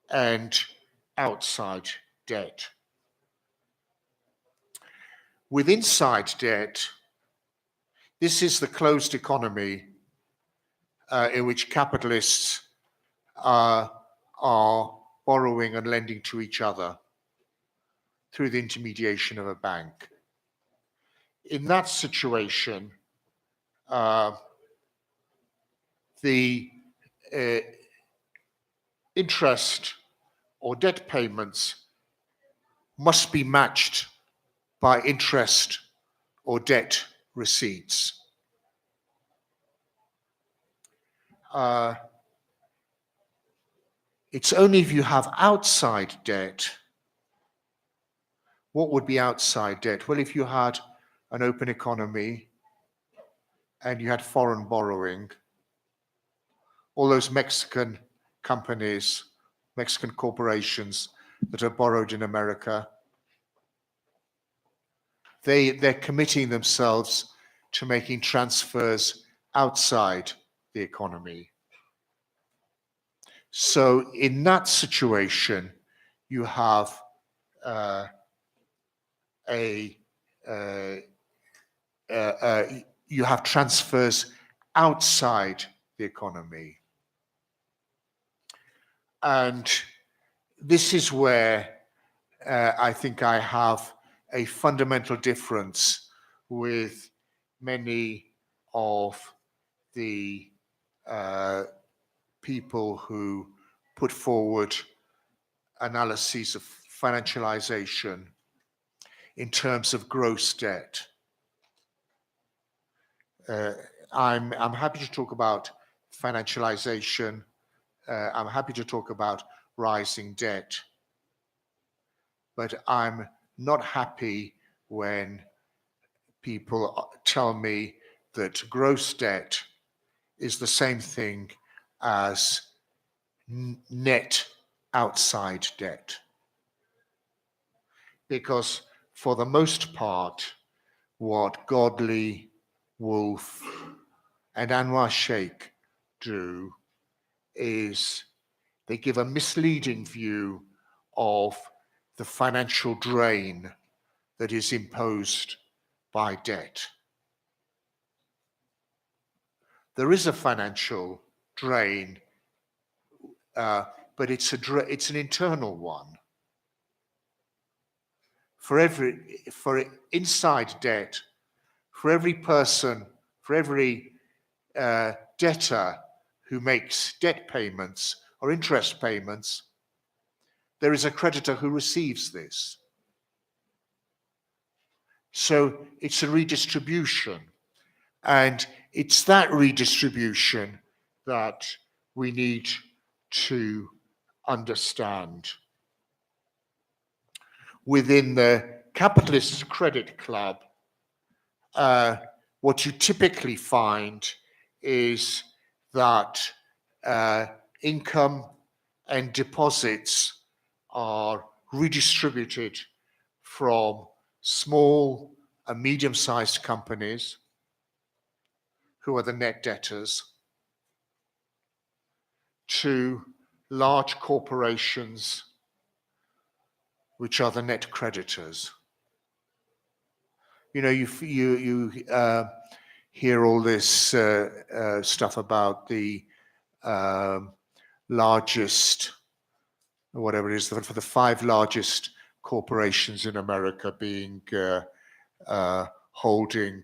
and outside debt. With inside debt, this is the closed economy in which capitalists are borrowing and lending to each other through the intermediation of a bank. In that situation, the interest or debt payments must be matched by interest or debt receipts. It's only if you have outside debt. What would be outside debt? Well, if you had an open economy and you had foreign borrowing, all those Mexican companies, Mexican corporations that are borrowed in America, they're committing themselves to making transfers outside the economy. So in that situation, you have you have transfers outside the economy. And this is where I think I have a fundamental difference with many of the people who put forward analyses of financialization in terms of gross debt. I'm happy to talk about financialization. I'm happy to talk about rising debt, but I'm not happy when people tell me that gross debt is the same thing as net outside debt. Because for the most part, what Godley, Wolf, and Anwar Sheikh do is they give a misleading view of the financial drain that is imposed by debt. There is a financial drain, but it's an internal one. For inside debt, for every person, for every debtor who makes debt payments or interest payments, there is a creditor who receives this. So it's a redistribution. And it's that redistribution that we need to understand. Within the capitalist credit club, what you typically find is that income and deposits are redistributed from small and medium-sized companies, who are the net debtors, to large corporations, which are the net creditors. You know, you hear all this stuff about the largest, whatever it is, for the 5 largest corporations in America being holding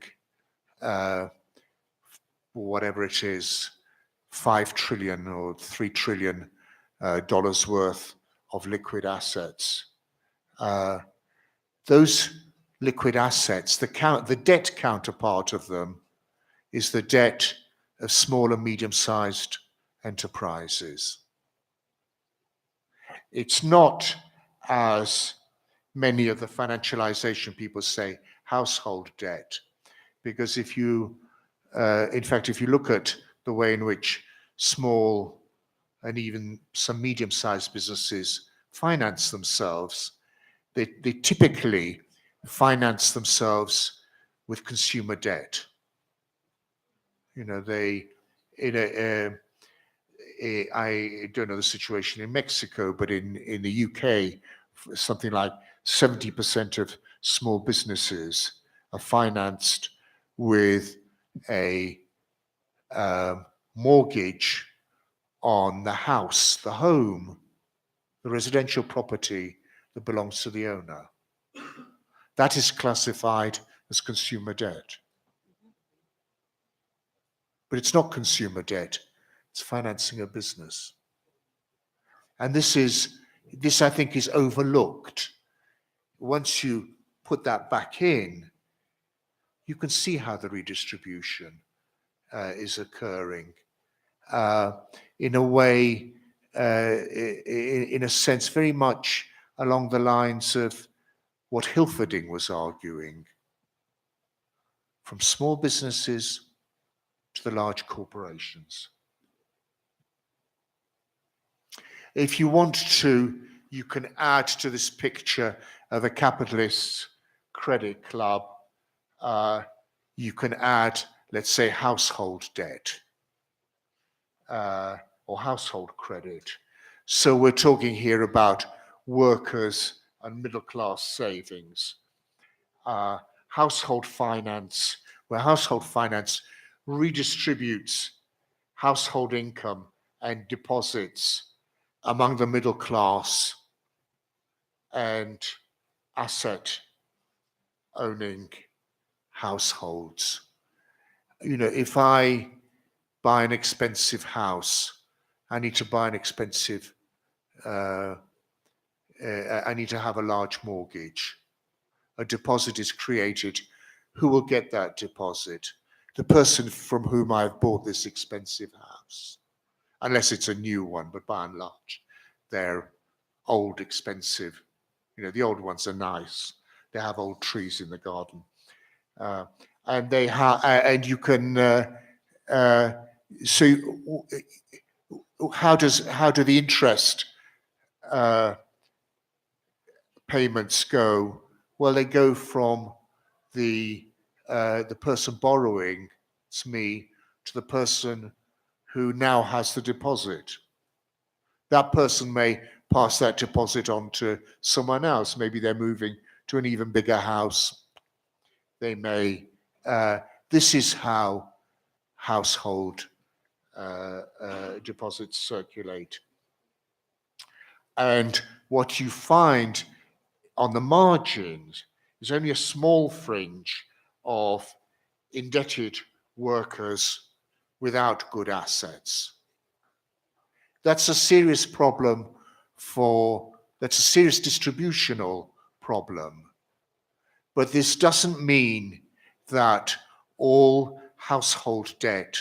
whatever it is, 5 trillion or $3 trillion dollars worth of liquid assets. Those liquid assets, the debt counterpart of them is the debt of small and medium-sized enterprises. It's not, as many of the financialization people say, household debt, because if you in fact, if you look at the way in which small and even some medium-sized businesses finance themselves, they typically finance themselves with consumer debt. You know, I don't know the situation in Mexico, but in the UK, something like 70% of small businesses are financed with a mortgage on the house, the home, the residential property that belongs to the owner. That is classified as consumer debt. But it's not consumer debt, it's financing a business. And this I think is overlooked. Once you put that back in, you can see how the redistribution is occurring in a way, in a sense, very much along the lines of what Hilferding was arguing, from small businesses to the large corporations. If you want to, you can add to this picture of a capitalist credit club, you can add, let's say, household debt or household credit. So we're talking here about workers and middle-class savings. Household finance, where household finance redistributes household income and deposits among the middle class and asset owning households. You know, if I buy an expensive house, I need to buy an expensive, I need to have a large mortgage. A deposit is created. Who will get that deposit? The person from whom I've bought this expensive house, unless it's a new one, but by and large, they're old, expensive. You know, the old ones are nice. They have old trees in the garden. And they have, and you can, so how do the interest payments go? Well, they go from the person borrowing, it's me, to the person who now has the deposit. That person may pass that deposit on to someone else. Maybe they're moving to an even bigger house. They may, this is how household deposits circulate. And what you find on the margins is only a small fringe of indebted workers without good assets. That's a serious problem that's a serious distributional problem. But this doesn't mean that all household debt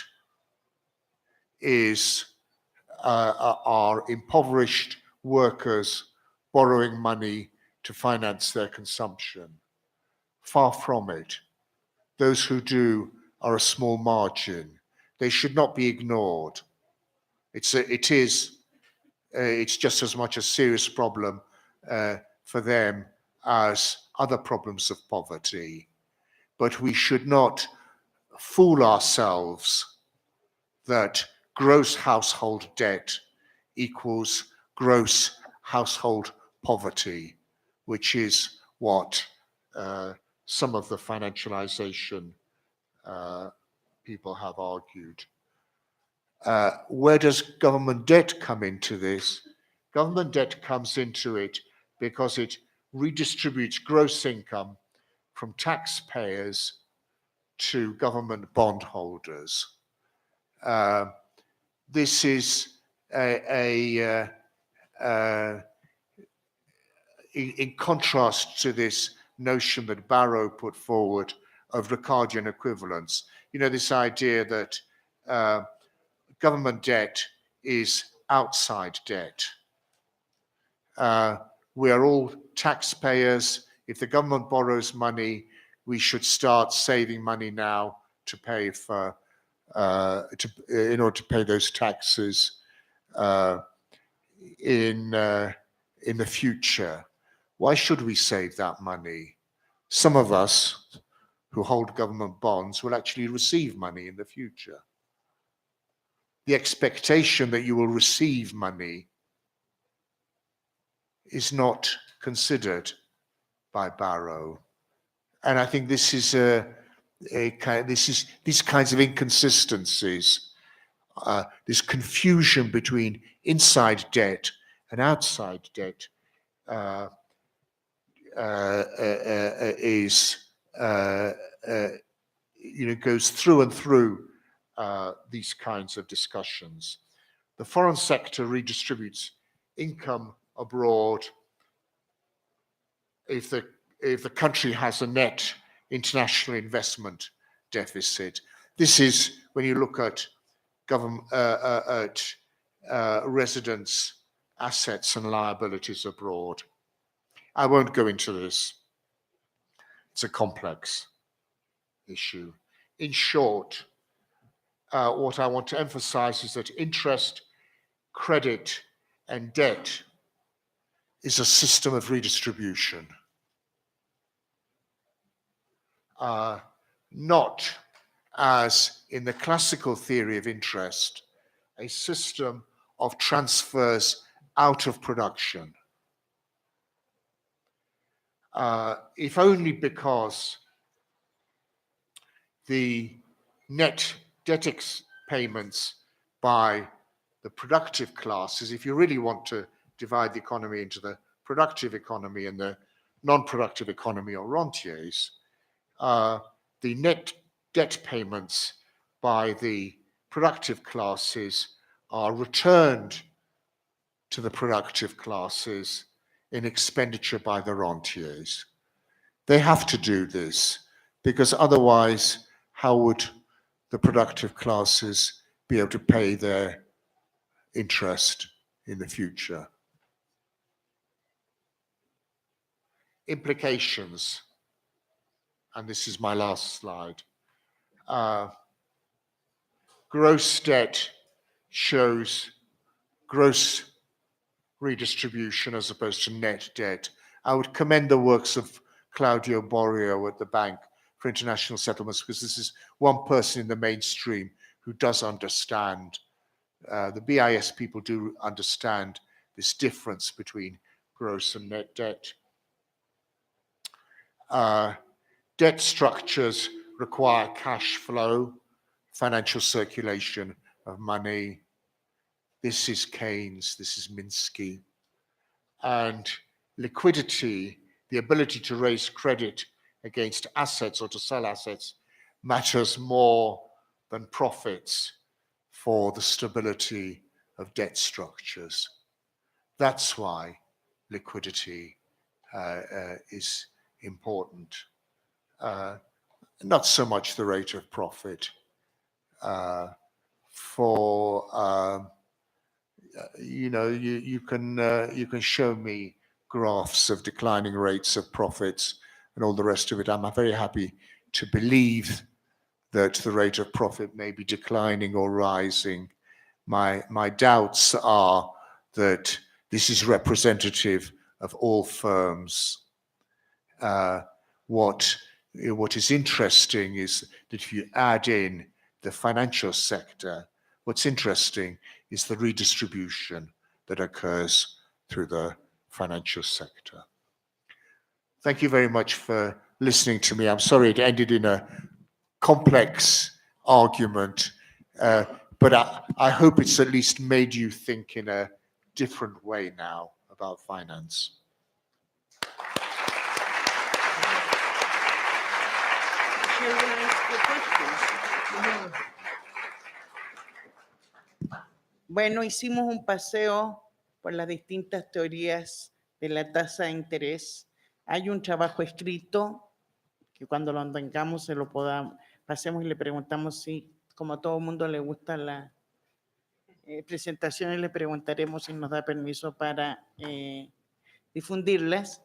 are impoverished workers borrowing money to finance their consumption. Far from it. Those who do are a small margin. They should not be ignored. It's just as much a serious problem for them as other problems of poverty. But we should not fool ourselves that gross household debt equals gross household poverty, which is what some of the financialization people have argued. Where does government debt come into this? Government debt comes into it because it redistributes gross income from taxpayers to government bondholders. This is in contrast to this notion that Barrow put forward of Ricardian equivalence. You know, this idea that government debt is outside debt. We are all taxpayers. If the government borrows money, we should start saving money now to pay for, in order to pay those taxes in the future. Why should we save that money? Some of us who hold government bonds will actually receive money in the future. The expectation that you will receive money is not considered by Barrow. And I think this is these kinds of inconsistencies, this confusion between inside debt and outside debt goes through and through these kinds of discussions. The foreign sector redistributes income abroad if the country has a net international investment deficit. This is when you look at government residents' assets and liabilities abroad. I won't go into this. It's a complex issue. In short, what I want to emphasize is that interest, credit, and debt is a system of redistribution. Not, as in the classical theory of interest, a system of transfers out of production. If only because the net debt payments by the productive classes, if you really want to divide the economy into the productive economy and the non-productive economy or rentiers, the net debt payments by the productive classes are returned to the productive classes in expenditure by the rentiers. They have to do this because otherwise, how would the productive classes be able to pay their interest in the future? Implications, and this is my last slide. Gross debt shows gross redistribution as opposed to net debt. I would commend the works of Claudio Borio at the Bank for International Settlements, because this is one person in the mainstream who does understand. The BIS people do understand this difference between gross and net debt. Debt structures require cash flow, financial circulation of money. This is Keynes, this is Minsky. And liquidity, the ability to raise credit against assets or to sell assets, matters more than profits for the stability of debt structures. That's why liquidity is important. Not so much the rate of profit. You can show me graphs of declining rates of profits and all the rest of it. I'm very happy to believe that the rate of profit may be declining or rising. My doubts are that this is representative of all firms. What is interesting is that if you add in the financial sector, what's interesting is the redistribution that occurs through the financial sector. Thank you very much for listening to me. I'm sorry it ended in a complex argument, but I hope it's at least made you think in a different way now about finance. Bueno, hicimos un paseo por las distintas teorías de la tasa de interés. Hay un trabajo escrito que cuando lo tengamos se lo pasemos y le preguntamos si, como a todo el mundo le gusta la presentaciones, le preguntaremos si nos da permiso para difundirlas.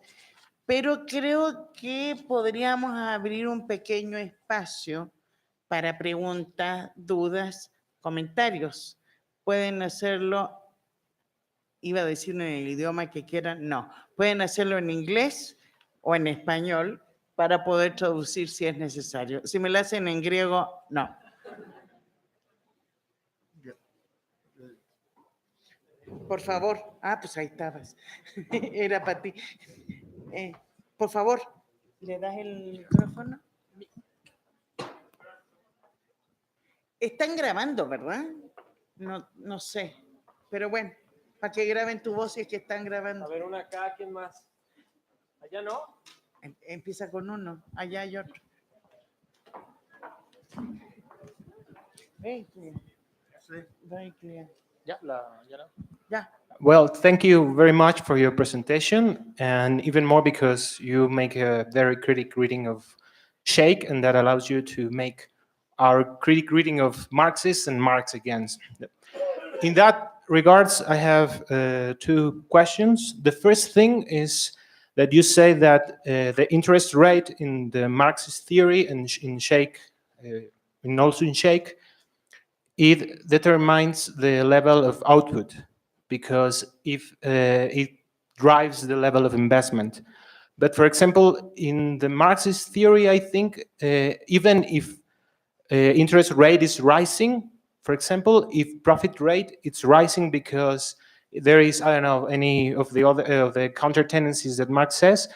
Pero creo que podríamos abrir un pequeño espacio para preguntas, dudas, comentarios. Pueden hacerlo, iba a decir en el idioma que quieran, no. Pueden hacerlo en inglés o en español para poder traducir si es necesario. Si me lo hacen en griego, no. Por favor. Ah, pues ahí estabas. Era para ti. Por favor, ¿le das el micrófono? Están grabando, ¿verdad? No sé, pero bueno, para que graben tu voz si es que están grabando. A ver, una acá, ¿quién más? ¿Allá no? Empieza con uno, allá hay otro. Very clear. Very clear. Ya, ya no. Ya. Well, thank you very much for your presentation, and even more because you make a very critic reading of Sheikh, and that allows you to make our critic reading of Marxists and Marx against. In that regards, I have two questions. The first thing is that you say that the interest rate in the Marxist theory and in Sheikh, and also in Sheikh, it determines the level of output, because if it drives the level of investment. But for example, in the Marxist theory, I think even if interest rate is rising, for example, if profit rate it's rising because there is, I don't know, any of the other of the counter tendencies that Marx says,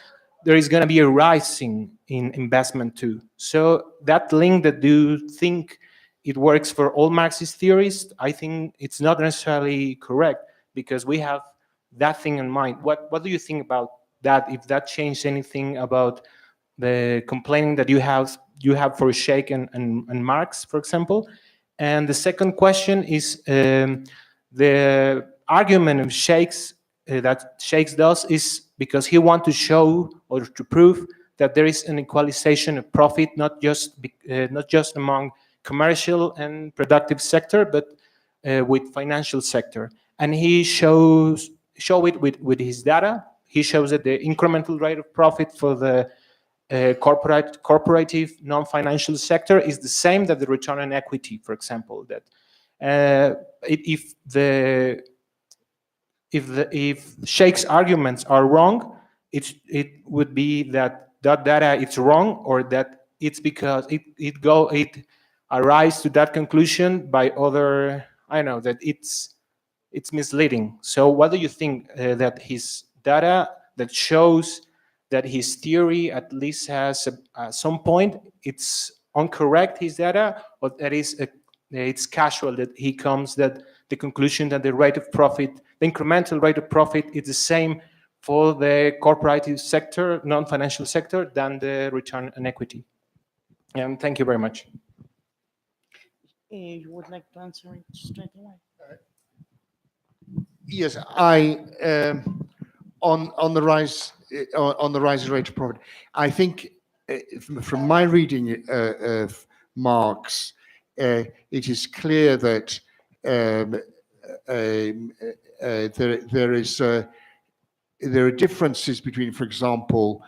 there is going to be a rising in investment too. So that link that you think it works for all Marxist theories, I think it's not necessarily correct, because we have that thing in mind. What do you think about that? If that changed anything about the complaining that you have for Sheikh and Marx, for example? And the second question is, the argument of Sheikh's that Sheikh does is because he wants to show or to prove that there is an equalization of profit, not just among commercial and productive sector, but with financial sector. And he show it with his data. He shows that the incremental rate of profit for the corporative non-financial sector is the same that the return on equity, for example. That if Sheikh's arguments are wrong, it would be that data is wrong, or that it's because it arrives to that conclusion by other, I don't know, that it's misleading. So what do you think, that his data that shows that his theory at least has at some point it's incorrect, his data, or that it's casual, that he comes that the conclusion that the rate of profit, the incremental rate of profit, is the same for the corporative sector, non-financial sector, than the return on equity? And thank you very much. You would like to answer it straight away? Yes, on the rise of rate of profit, I think from my reading of Marx, it is clear that there are differences between, for example,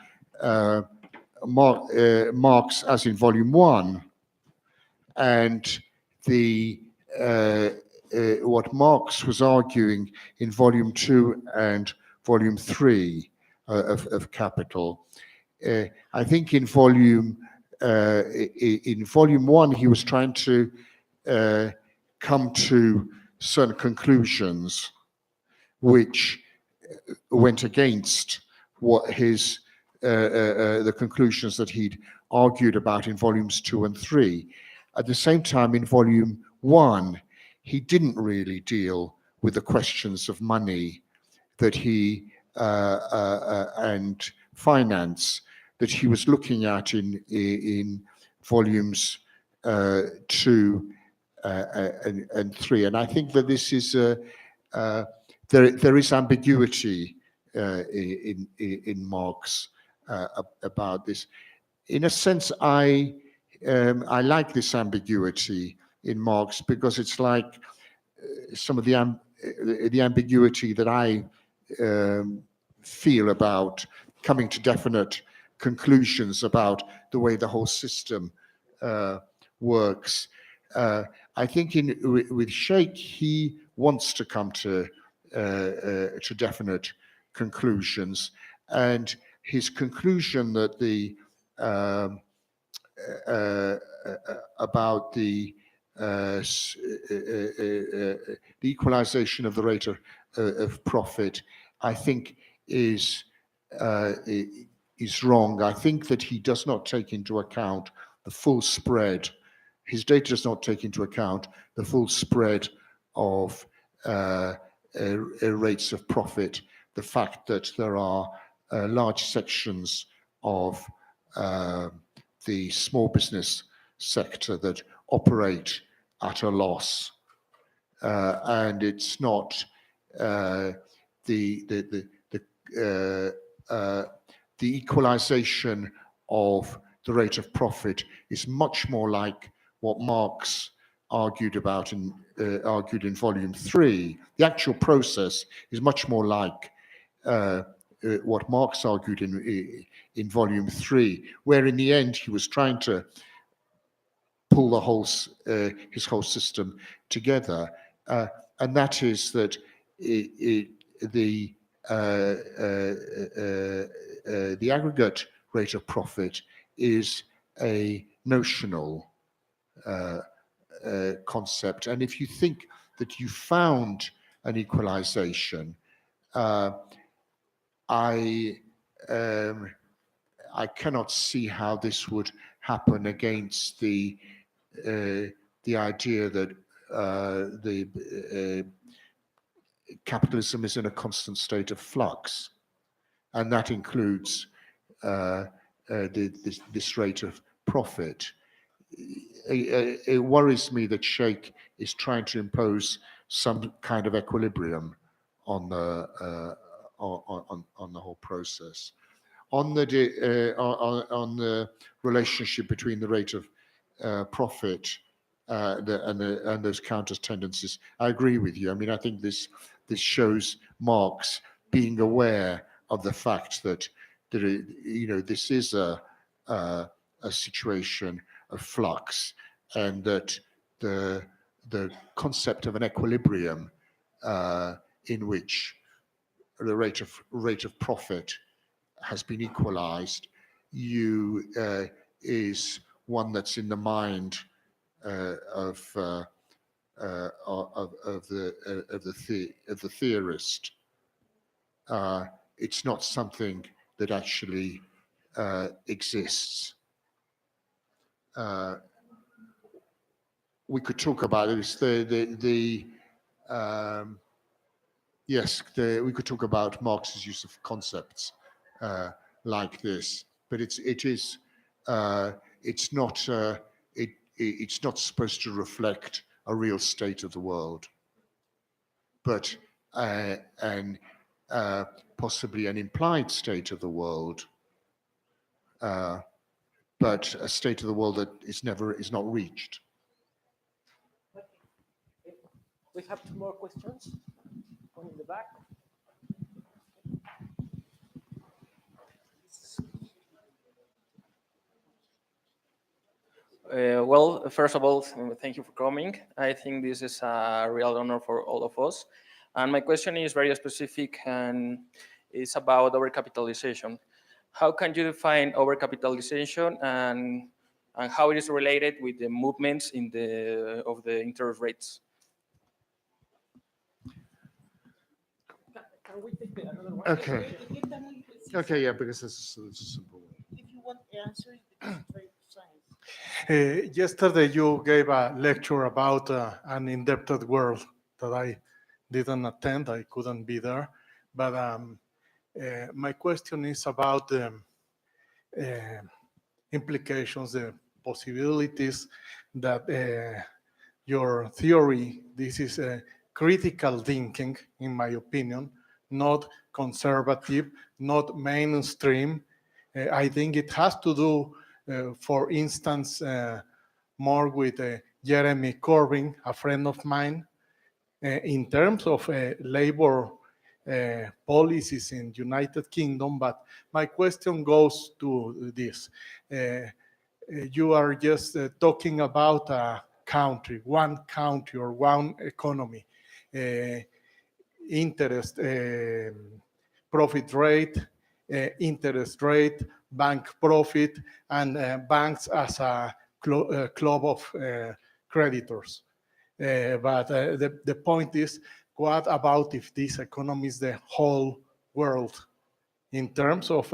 Marx as in Volume 1 and the what Marx was arguing in Volume 2 and Volume 3 of Capital. I think in Volume 1 he was trying to come to certain conclusions which went against what his the conclusions that he'd argued about in Volumes 2 and 3. At the same time, in Volume 1, he didn't really deal with the questions of money that he and finance that he was looking at in Volumes 2 and 3. And I think that this is there is ambiguity in Marx about this. In a sense, I like this ambiguity in Marx, because it's like some of the ambiguity that I feel about coming to definite conclusions about the way the whole system works. I think with Sheikh, he wants to come to definite conclusions, and his conclusion that about the equalization of the rate of profit, I think is wrong. I think that he does not take into account the full spread. His data does not take into account the full spread of rates of profit. The fact that there are large sections of the small business sector that operate at a loss, and it's not the equalization of the rate of profit is much more like what Marx argued about in Volume 3. The actual process is much more like what Marx argued in Volume 3, where in the end he was trying to pull the whole his whole system together, and that is that the aggregate rate of profit is a notional concept, and if you think that you found an equalization, I cannot see how this would happen against the the idea that capitalism is in a constant state of flux, and that includes this rate of profit. It worries me that Sheikh is trying to impose some kind of equilibrium on the whole process. On the relationship between the rate of profit and those counter tendencies, I agree with you. I mean, I think this shows Marx being aware of the fact that this is a situation of flux, and that the concept of an equilibrium in which the rate of profit has been equalized is one that's in the mind of the theorist. It's not something that actually exists. We could talk about this. We could talk about Marx's use of concepts like this, but it's not supposed to reflect a real state of the world, but possibly an implied state of the world, but a state of the world that is not reached. We have 2 more questions. One in the back. Well, first of all, thank you for coming. I think this is a real honor for all of us. And my question is very specific, and it's about overcapitalization. How can you define overcapitalization, and how it is related with the movements of the interest rates? Can we take another one? Okay. Okay, yeah, because it's a simple one. If you want answers, because trade science. Yesterday, you gave a lecture about an indebted world that I didn't attend. I couldn't be there. But my question is about the implications, the possibilities that your theory, this is critical thinking, in my opinion, not conservative, not mainstream. I think it has to do, for instance, more with Jeremy Corbyn, a friend of mine, in terms of labor policies in United Kingdom. But my question goes to this. You are just talking about a country, one country or one economy, interest, profit rate, interest rate, bank profit, and banks as a club of creditors. But the point is, what about if this economy is the whole world in terms of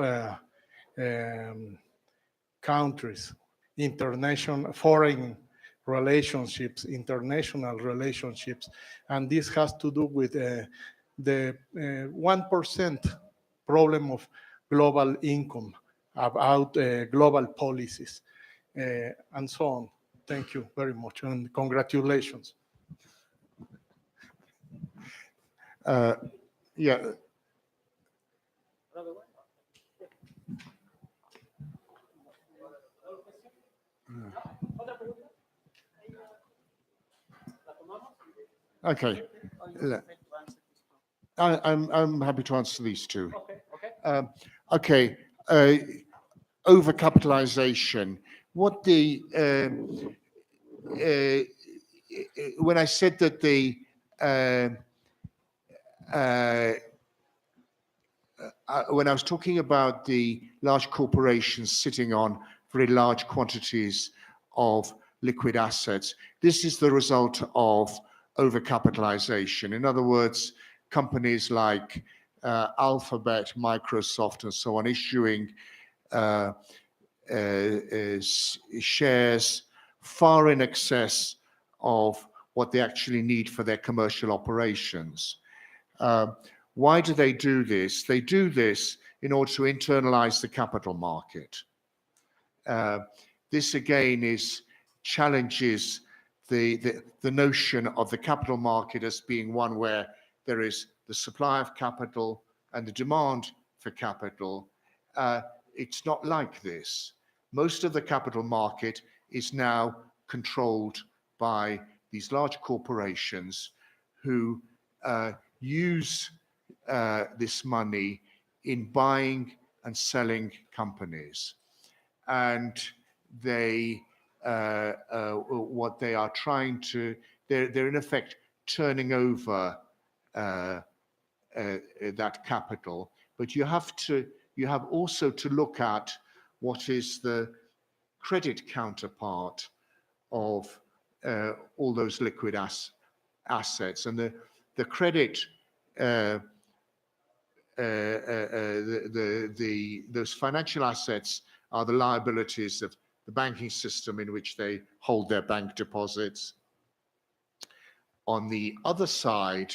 countries, international, foreign relationships, international relationships, and this has to do with the 1% problem of global income, about global policies, and so on. Thank you very much, and congratulations. Yeah. Another one? Okay. I'm happy to answer these two. Okay. Overcapitalization. What when I said that when I was talking about the large corporations sitting on very large quantities of liquid assets, this is the result of overcapitalization. In other words, companies like Alphabet, Microsoft, and so on, issuing shares far in excess of what they actually need for their commercial operations. Why do they do this? They do this in order to internalize the capital market. This again challenges the notion of the capital market as being one where there is the supply of capital and the demand for capital. It's not like this. Most of the capital market is now controlled by these large corporations who use this money in buying and selling companies. And they, what they are trying to, they're in effect turning over that capital. But you have also to look at what is the credit counterpart of all those liquid assets. And the credit, those financial assets are the liabilities of the banking system in which they hold their bank deposits. On the other side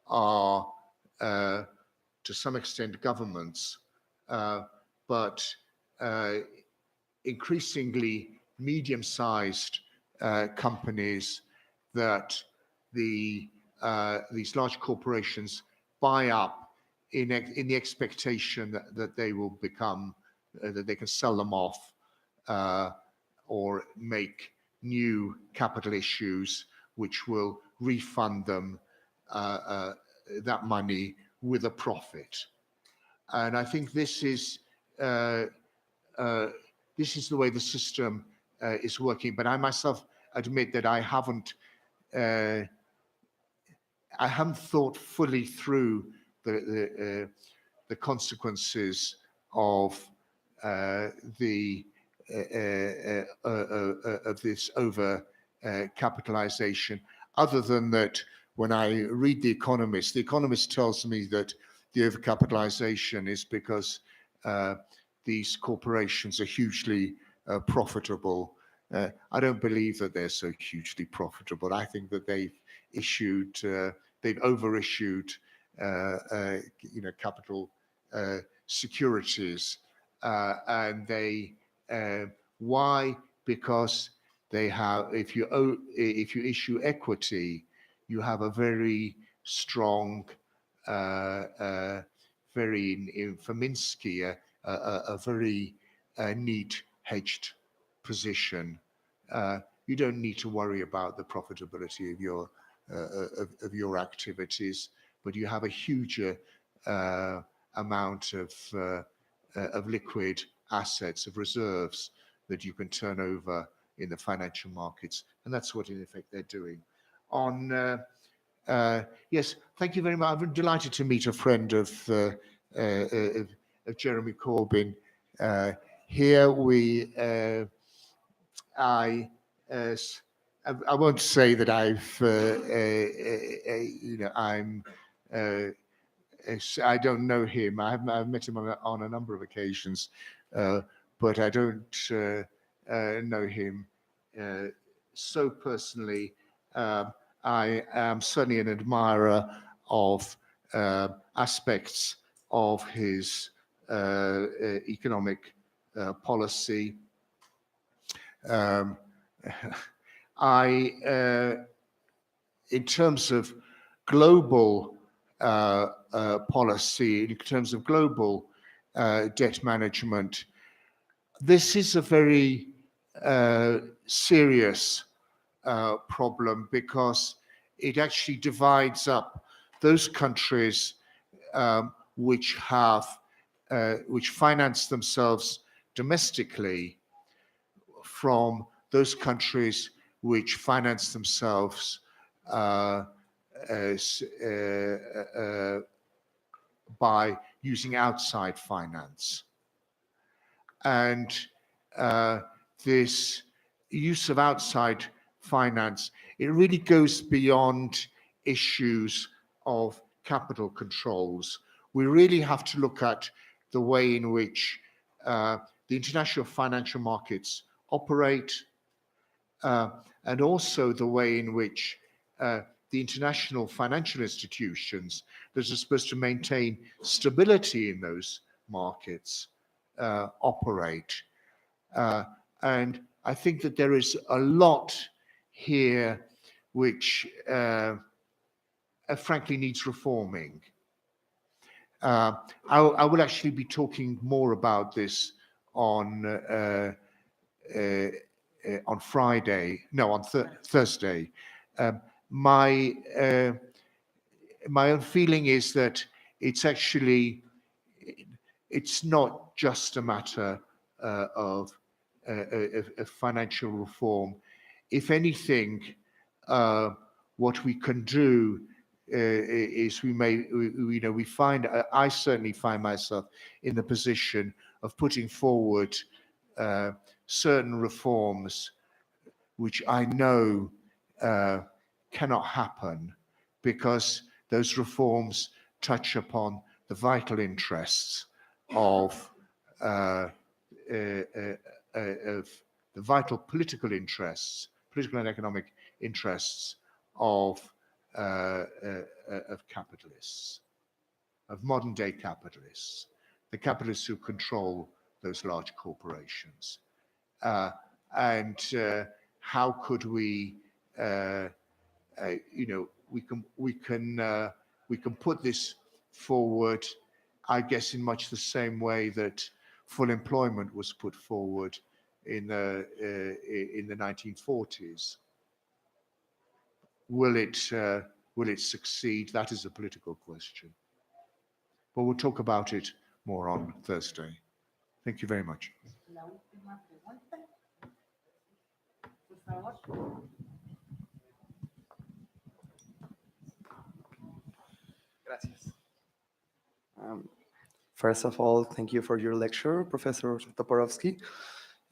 are, to some extent, governments, but increasingly medium-sized companies that these large corporations buy up in the expectation that they will become, that they can sell them off or make new capital issues which will refund them that money with a profit. And I think this is the way the system is working. But I myself admit that I haven't thought fully through the consequences of this over capitalization. Other than that, when I read The Economist tells me that the overcapitalization is because these corporations are hugely profitable. I don't believe that they're so hugely profitable. I think that they've overissued, capital securities, and why? Because they have. If you issue equity, you have a very strong, very in Faminsky, a very neat hedged position. You don't need to worry about the profitability of your activities, but you have a huger amount of liquid assets, of reserves that you can turn over in the financial markets, and that's what in effect they're doing. Yes, thank you very much. I'm delighted to meet a friend of Jeremy Corbyn. Here I won't say that I don't know him. I've met him on a number of occasions, but I don't know him so personally. I am certainly an admirer of aspects of his economic policy. In terms of global policy, in terms of global debt management, this is a very serious problem, because it actually divides up those countries which finance themselves domestically from those countries which finance themselves by using outside finance. And this use of outside finance, it really goes beyond issues of capital controls. We really have to look at the way in which the international financial markets operate, and also the way in which the international financial institutions that are supposed to maintain stability in those markets operate. And I think that there is a lot here which frankly needs reforming. I will actually be talking more about this on Thursday. My own feeling is that it's not just a matter of financial reform. If anything, what we can do is I certainly find myself in the position of putting forward certain reforms which I know cannot happen because those reforms touch upon the vital interests of the vital political and economic interests of capitalists, of modern day capitalists, the capitalists who control those large corporations. And how could we, we can put this forward, I guess, in much the same way that full employment was put forward in the 1940s. Will it succeed? That is a political question. But we'll talk about it more on Thursday. Thank you very much. Gracias. First of all, thank you for your lecture, Professor Toporowski.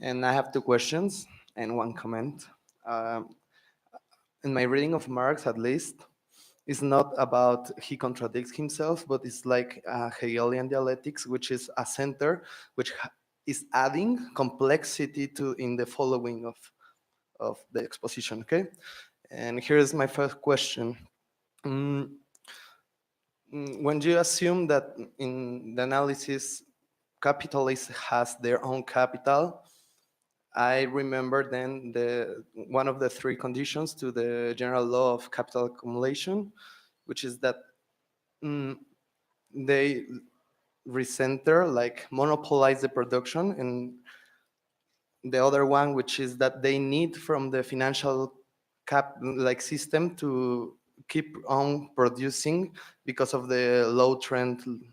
And I have two questions and one comment. In my reading of Marx, at least, it's not about he contradicts himself, but it's like Hegelian dialectics, which is a center which is adding complexity to in the following of the exposition. Okay, and here's my first question. When you assume that in the analysis capitalists has their own capital, I remember then one of the three conditions to the general law of capital accumulation, which is that they recenter, like monopolize the production, and the other one, which is that they need from the financial system to keep on producing because of the low trend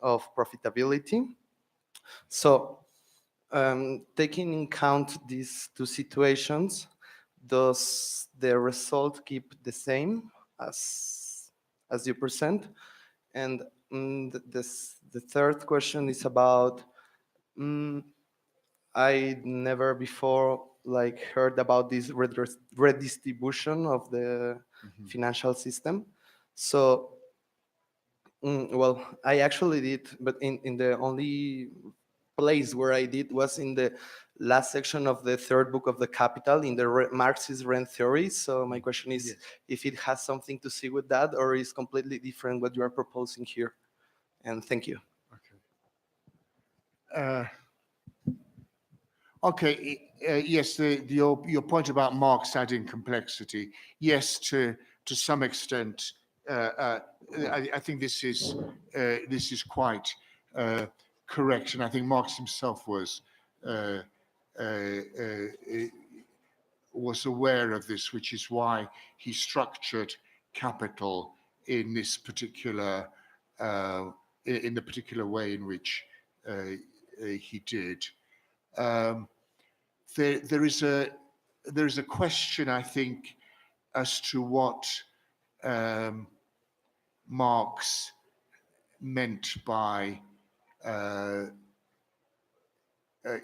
of profitability. So taking in account these two situations, does the result keep the same as you present? And the third question is about I never before heard about this redistribution of the financial system. So well, I actually did, but in the only place where I did was in the last section of the third book of the Capital in the Marxist rent theory. So my question is if it has something to see with that or is completely different what you are proposing here. And thank you. Yes, your point about Marx adding complexity. Yes, to some extent, I think this is quite correct, and I think Marx himself was aware of this, which is why he structured capital in this particular in the particular way in which he did. There is a question, I think, as to what Marx meant by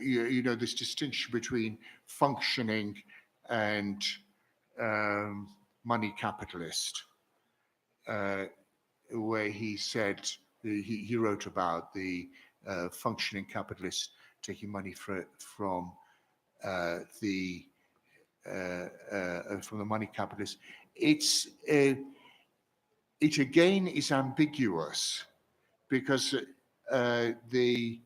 this distinction between functioning and money capitalist, where he said he wrote about the functioning capitalist taking money from the from the money capitalists. It again is ambiguous because there's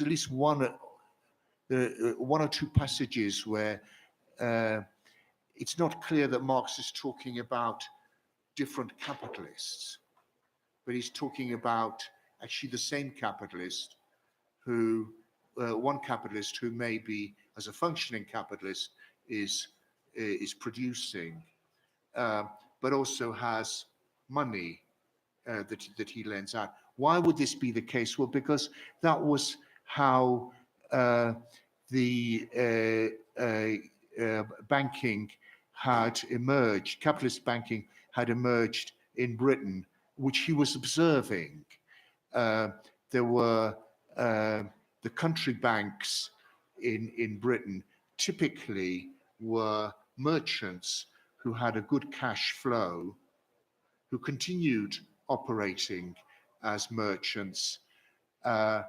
at least one or two passages where it's not clear that Marx is talking about different capitalists, but he's talking about actually the same capitalist who, one capitalist who maybe as a functioning capitalist is producing, but also has money that he lends out. Why would this be the case? Well, because that was how the banking had emerged, capitalist banking had emerged in Britain, which he was observing. There were the country banks in Britain typically were merchants who had a good cash flow, who continued operating as merchants, but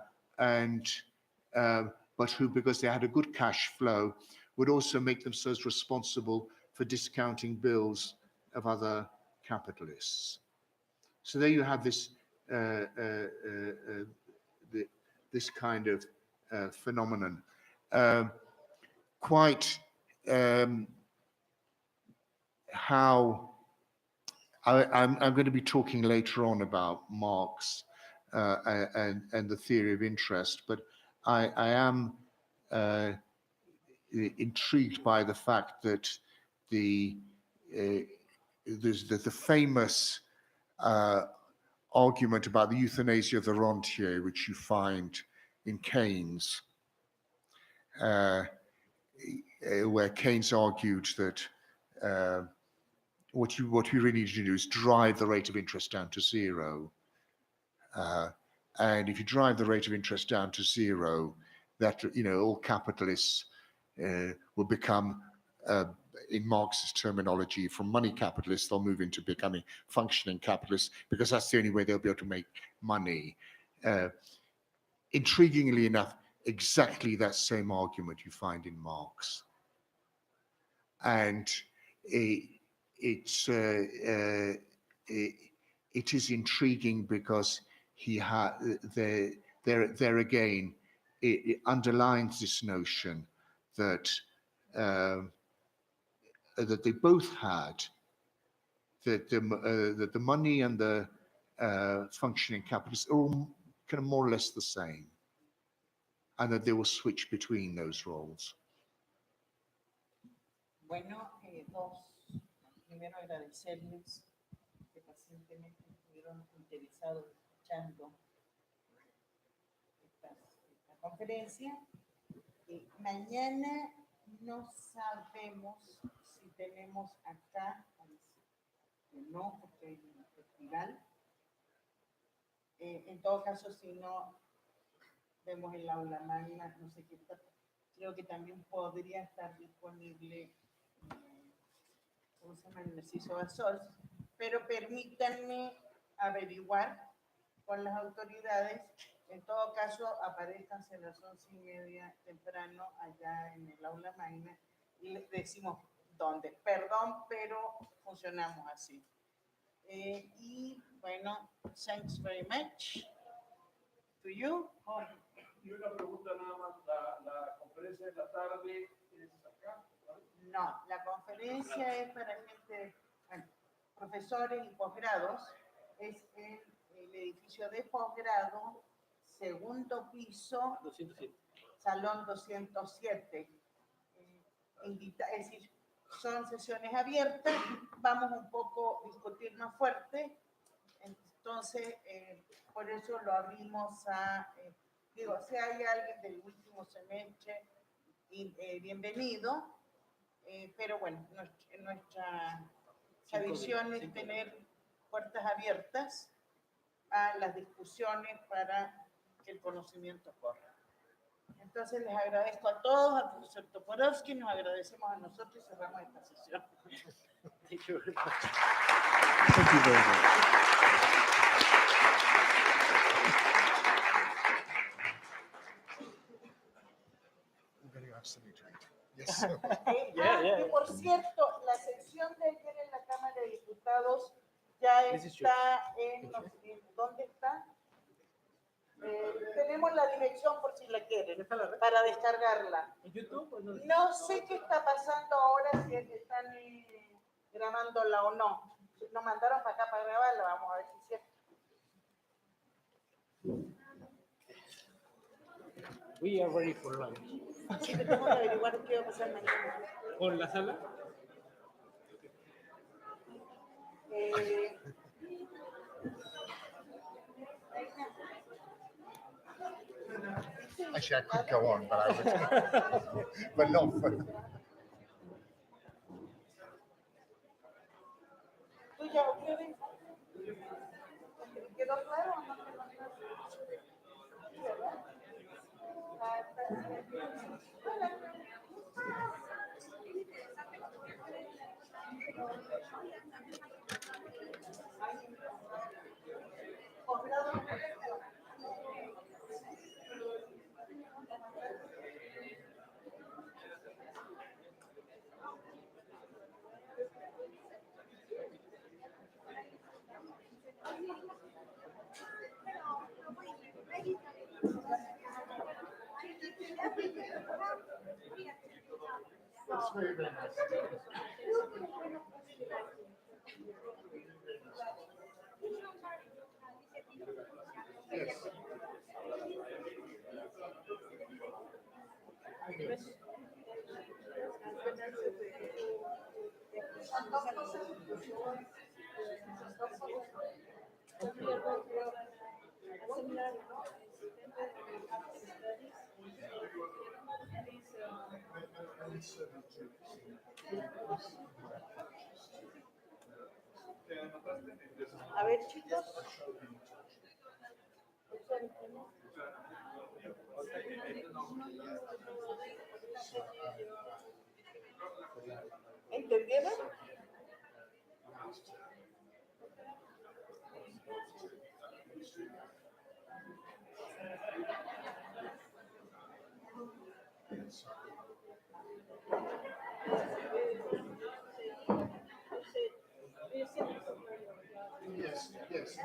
who, because they had a good cash flow, would also make themselves responsible for discounting bills of other capitalists. So there you have this this kind of phenomenon. Quite how I'm going to be talking later on about Marx and the theory of interest, but I am intrigued by the fact that there's the famous argument about the euthanasia of the rentier, which you find in Keynes, where Keynes argued that what you really need to do is drive the rate of interest down to zero. And if you drive the rate of interest down to zero, that, you know, all capitalists will become, in Marx's terminology, from money capitalists, they'll move into becoming functioning capitalists, because that's the only way they'll be able to make money. Intriguingly enough, exactly that same argument you find in Marx. And it is intriguing because he there again, it underlines this notion that that they both had, that the money and the functioning capitalists are all kind of more or less the same, and that they will switch between those roles. Bueno, primero agradecerles que pacientemente estuvieron interesados escuchando esta conferencia. Mañana no sabemos si tenemos acá, no, porque hay un festival. En todo caso, si no, vemos el aula magna, no sé qué está. Creo que también podría estar disponible, ¿cómo se llama? El Narciso Basol, pero permítanme averiguar con las autoridades. En todo caso, aparezcanse a las 11:30 temprano allá en el aula magna y les decimos dónde. Perdón, pero funcionamos así. Y bueno, thanks very much to you. Y una pregunta nada más, ¿la conferencia de la tarde es acá? No, la conferencia es para gente, bueno, profesores y posgrados. Es en el edificio de posgrado, segundo piso, 207. salón 207. Es decir, son sesiones abiertas, vamos un poco a discutir más fuerte, entonces por eso lo abrimos a, digo, si hay alguien del último semestre, bienvenido, pero bueno, nuestra tradición es tener puertas abiertas a las discusiones para que el conocimiento corra. Entonces les agradezco a todos, al profesor Toporowski, nos agradecemos a nosotros y cerramos esta sesión. Thank you very much. Thank you very much. I'm going to ask them cierto, la sección de ayer en la Cámara de Diputados ya está ¿dónde está? Tenemos la dirección por si la quieren, para descargarla. ¿En YouTube? O no? No sé qué está pasando ahora, si es que están grabándola o no. Nos mandaron para acá para grabarla, vamos a ver si es cierto. We are ready for lunch. Sí, que tengo que averiguar qué va a pasar mañana. ¿Con la sala? Actually, I could go on, but I would, but not for. ¿Tú ya o qué ves? ¿Quedó claro o no quedó claro? Sí, ¿verdad? It's very, very nice. Yes. A ver, chicos. ¿Entendieron? Yes, yes.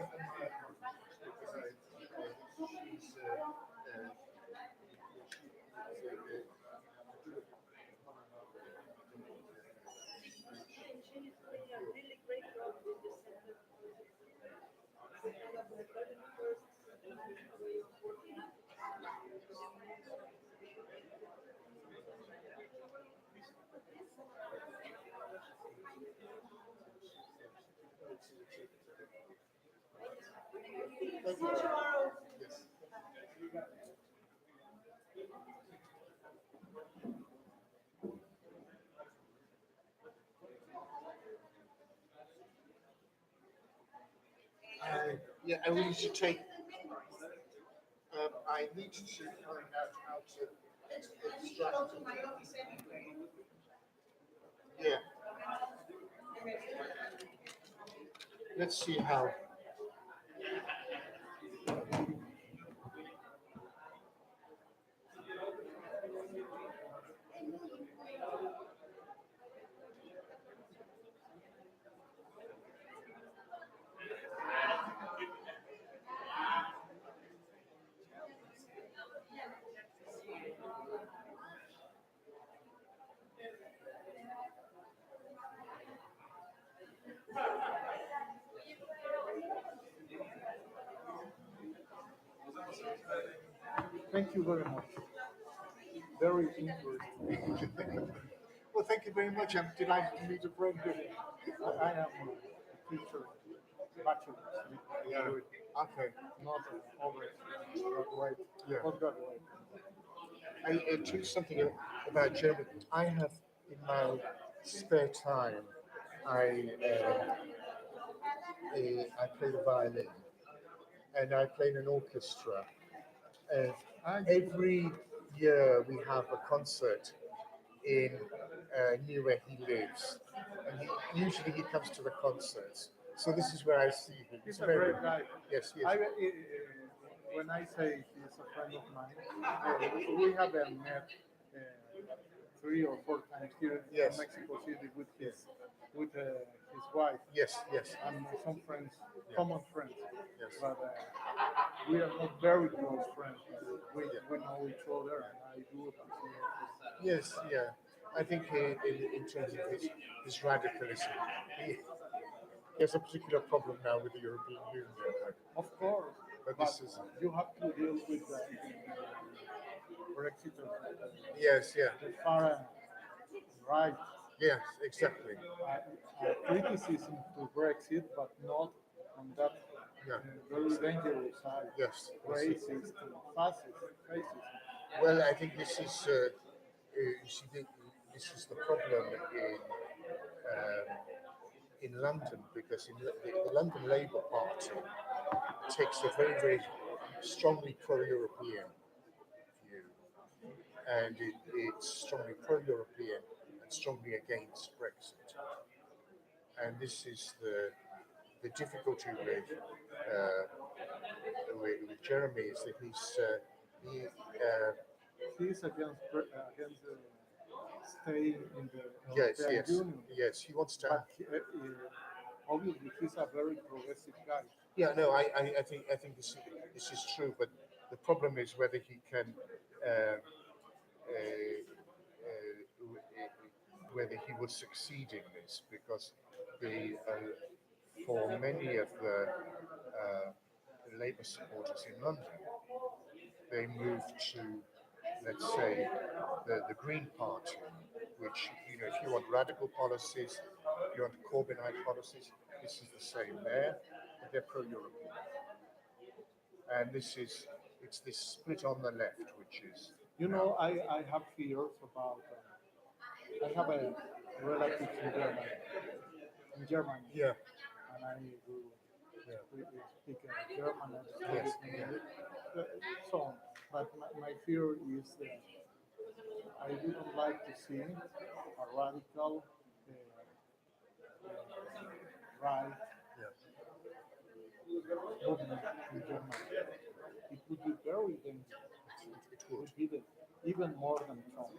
Yeah, and we should take. I need to find out how to extract. Yeah. Let's see how. Thank you very much. Very interesting. Well, thank you very much. I'm delighted to meet a friend. I am a teacher, bachelor. Yeah. Okay. Not overgraduate. Yeah. Postgraduate. I tell you something about German. I have in my spare time, I play the violin, and I play in an orchestra. And every year we have a concert in near where he lives, and usually he comes to the concerts. So this is where I see him. He's a great guy. Yes, yes. When I say he's a friend of mine, we haven't met 3 or 4 times here Yes. in Mexico City with his wife Yes, yes, and some friends, Yeah. common friends. yes. But we are not very close friends. But we know each other, and I do appreciate Yes, yeah. I think in terms of his radicalism, he has a particular problem now with the European Union. it. Of course, But but this is you have to deal with the Brexit, yes, yeah, the far right yes, exactly. criticism to Brexit, but not on that Yeah. very dangerous side. Yes. Racist and fascist racism. Well, I think this is you see this is the problem in London because the London Labour Party takes a very very strongly pro-European view, and it's strongly pro-European and strongly against Brexit. And this is the difficulty with Jeremy is that He's against staying in the yes, European yes, Union, yes, he wants to. but obviously he's a very progressive guy. Yeah, no, I think this is true, but the problem is whether he can whether he will succeed in this because for many of the Labour supporters in London, they moved to, let's say, the Green Party, which, if you want radical policies, if you want Corbynite policies, this is the same there, but they're pro-European. And it's this split on the left, which is, You know, I have fears about. I have a relative in Germany, yeah, and I do yeah, speak German and yes, so on. But my fear is that I wouldn't like to see a radical right movement in Germany. It would be very dangerous. it would. Would be even more than Trump.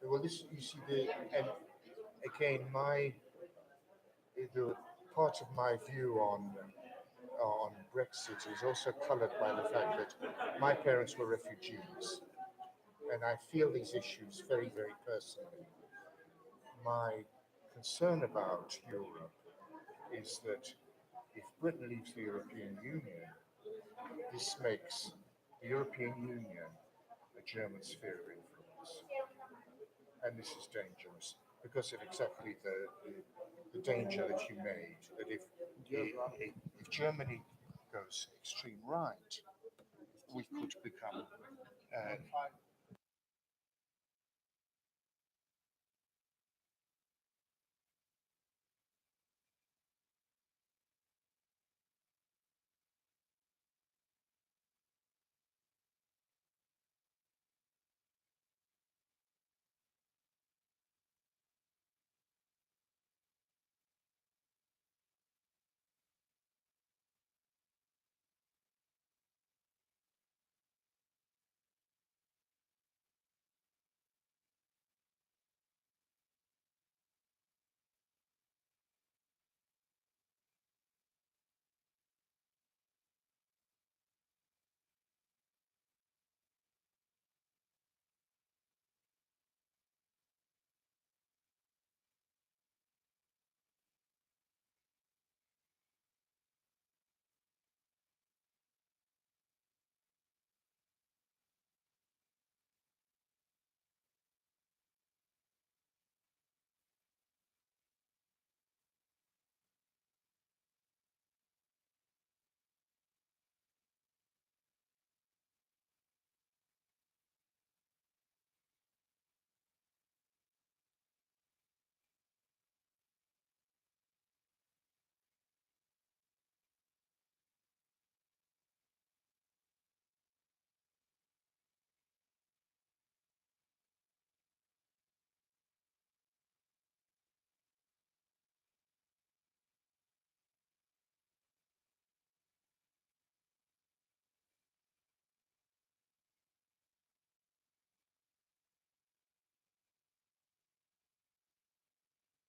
Well, this you see and again the part of my view on Brexit is also coloured by the fact that my parents were refugees, and I feel these issues very very personally. My concern about Europe is that if Britain leaves the European Union, this makes the European Union a German sphere of influence. And this is dangerous because of exactly the danger that you made, that if Germany goes extreme right, we could become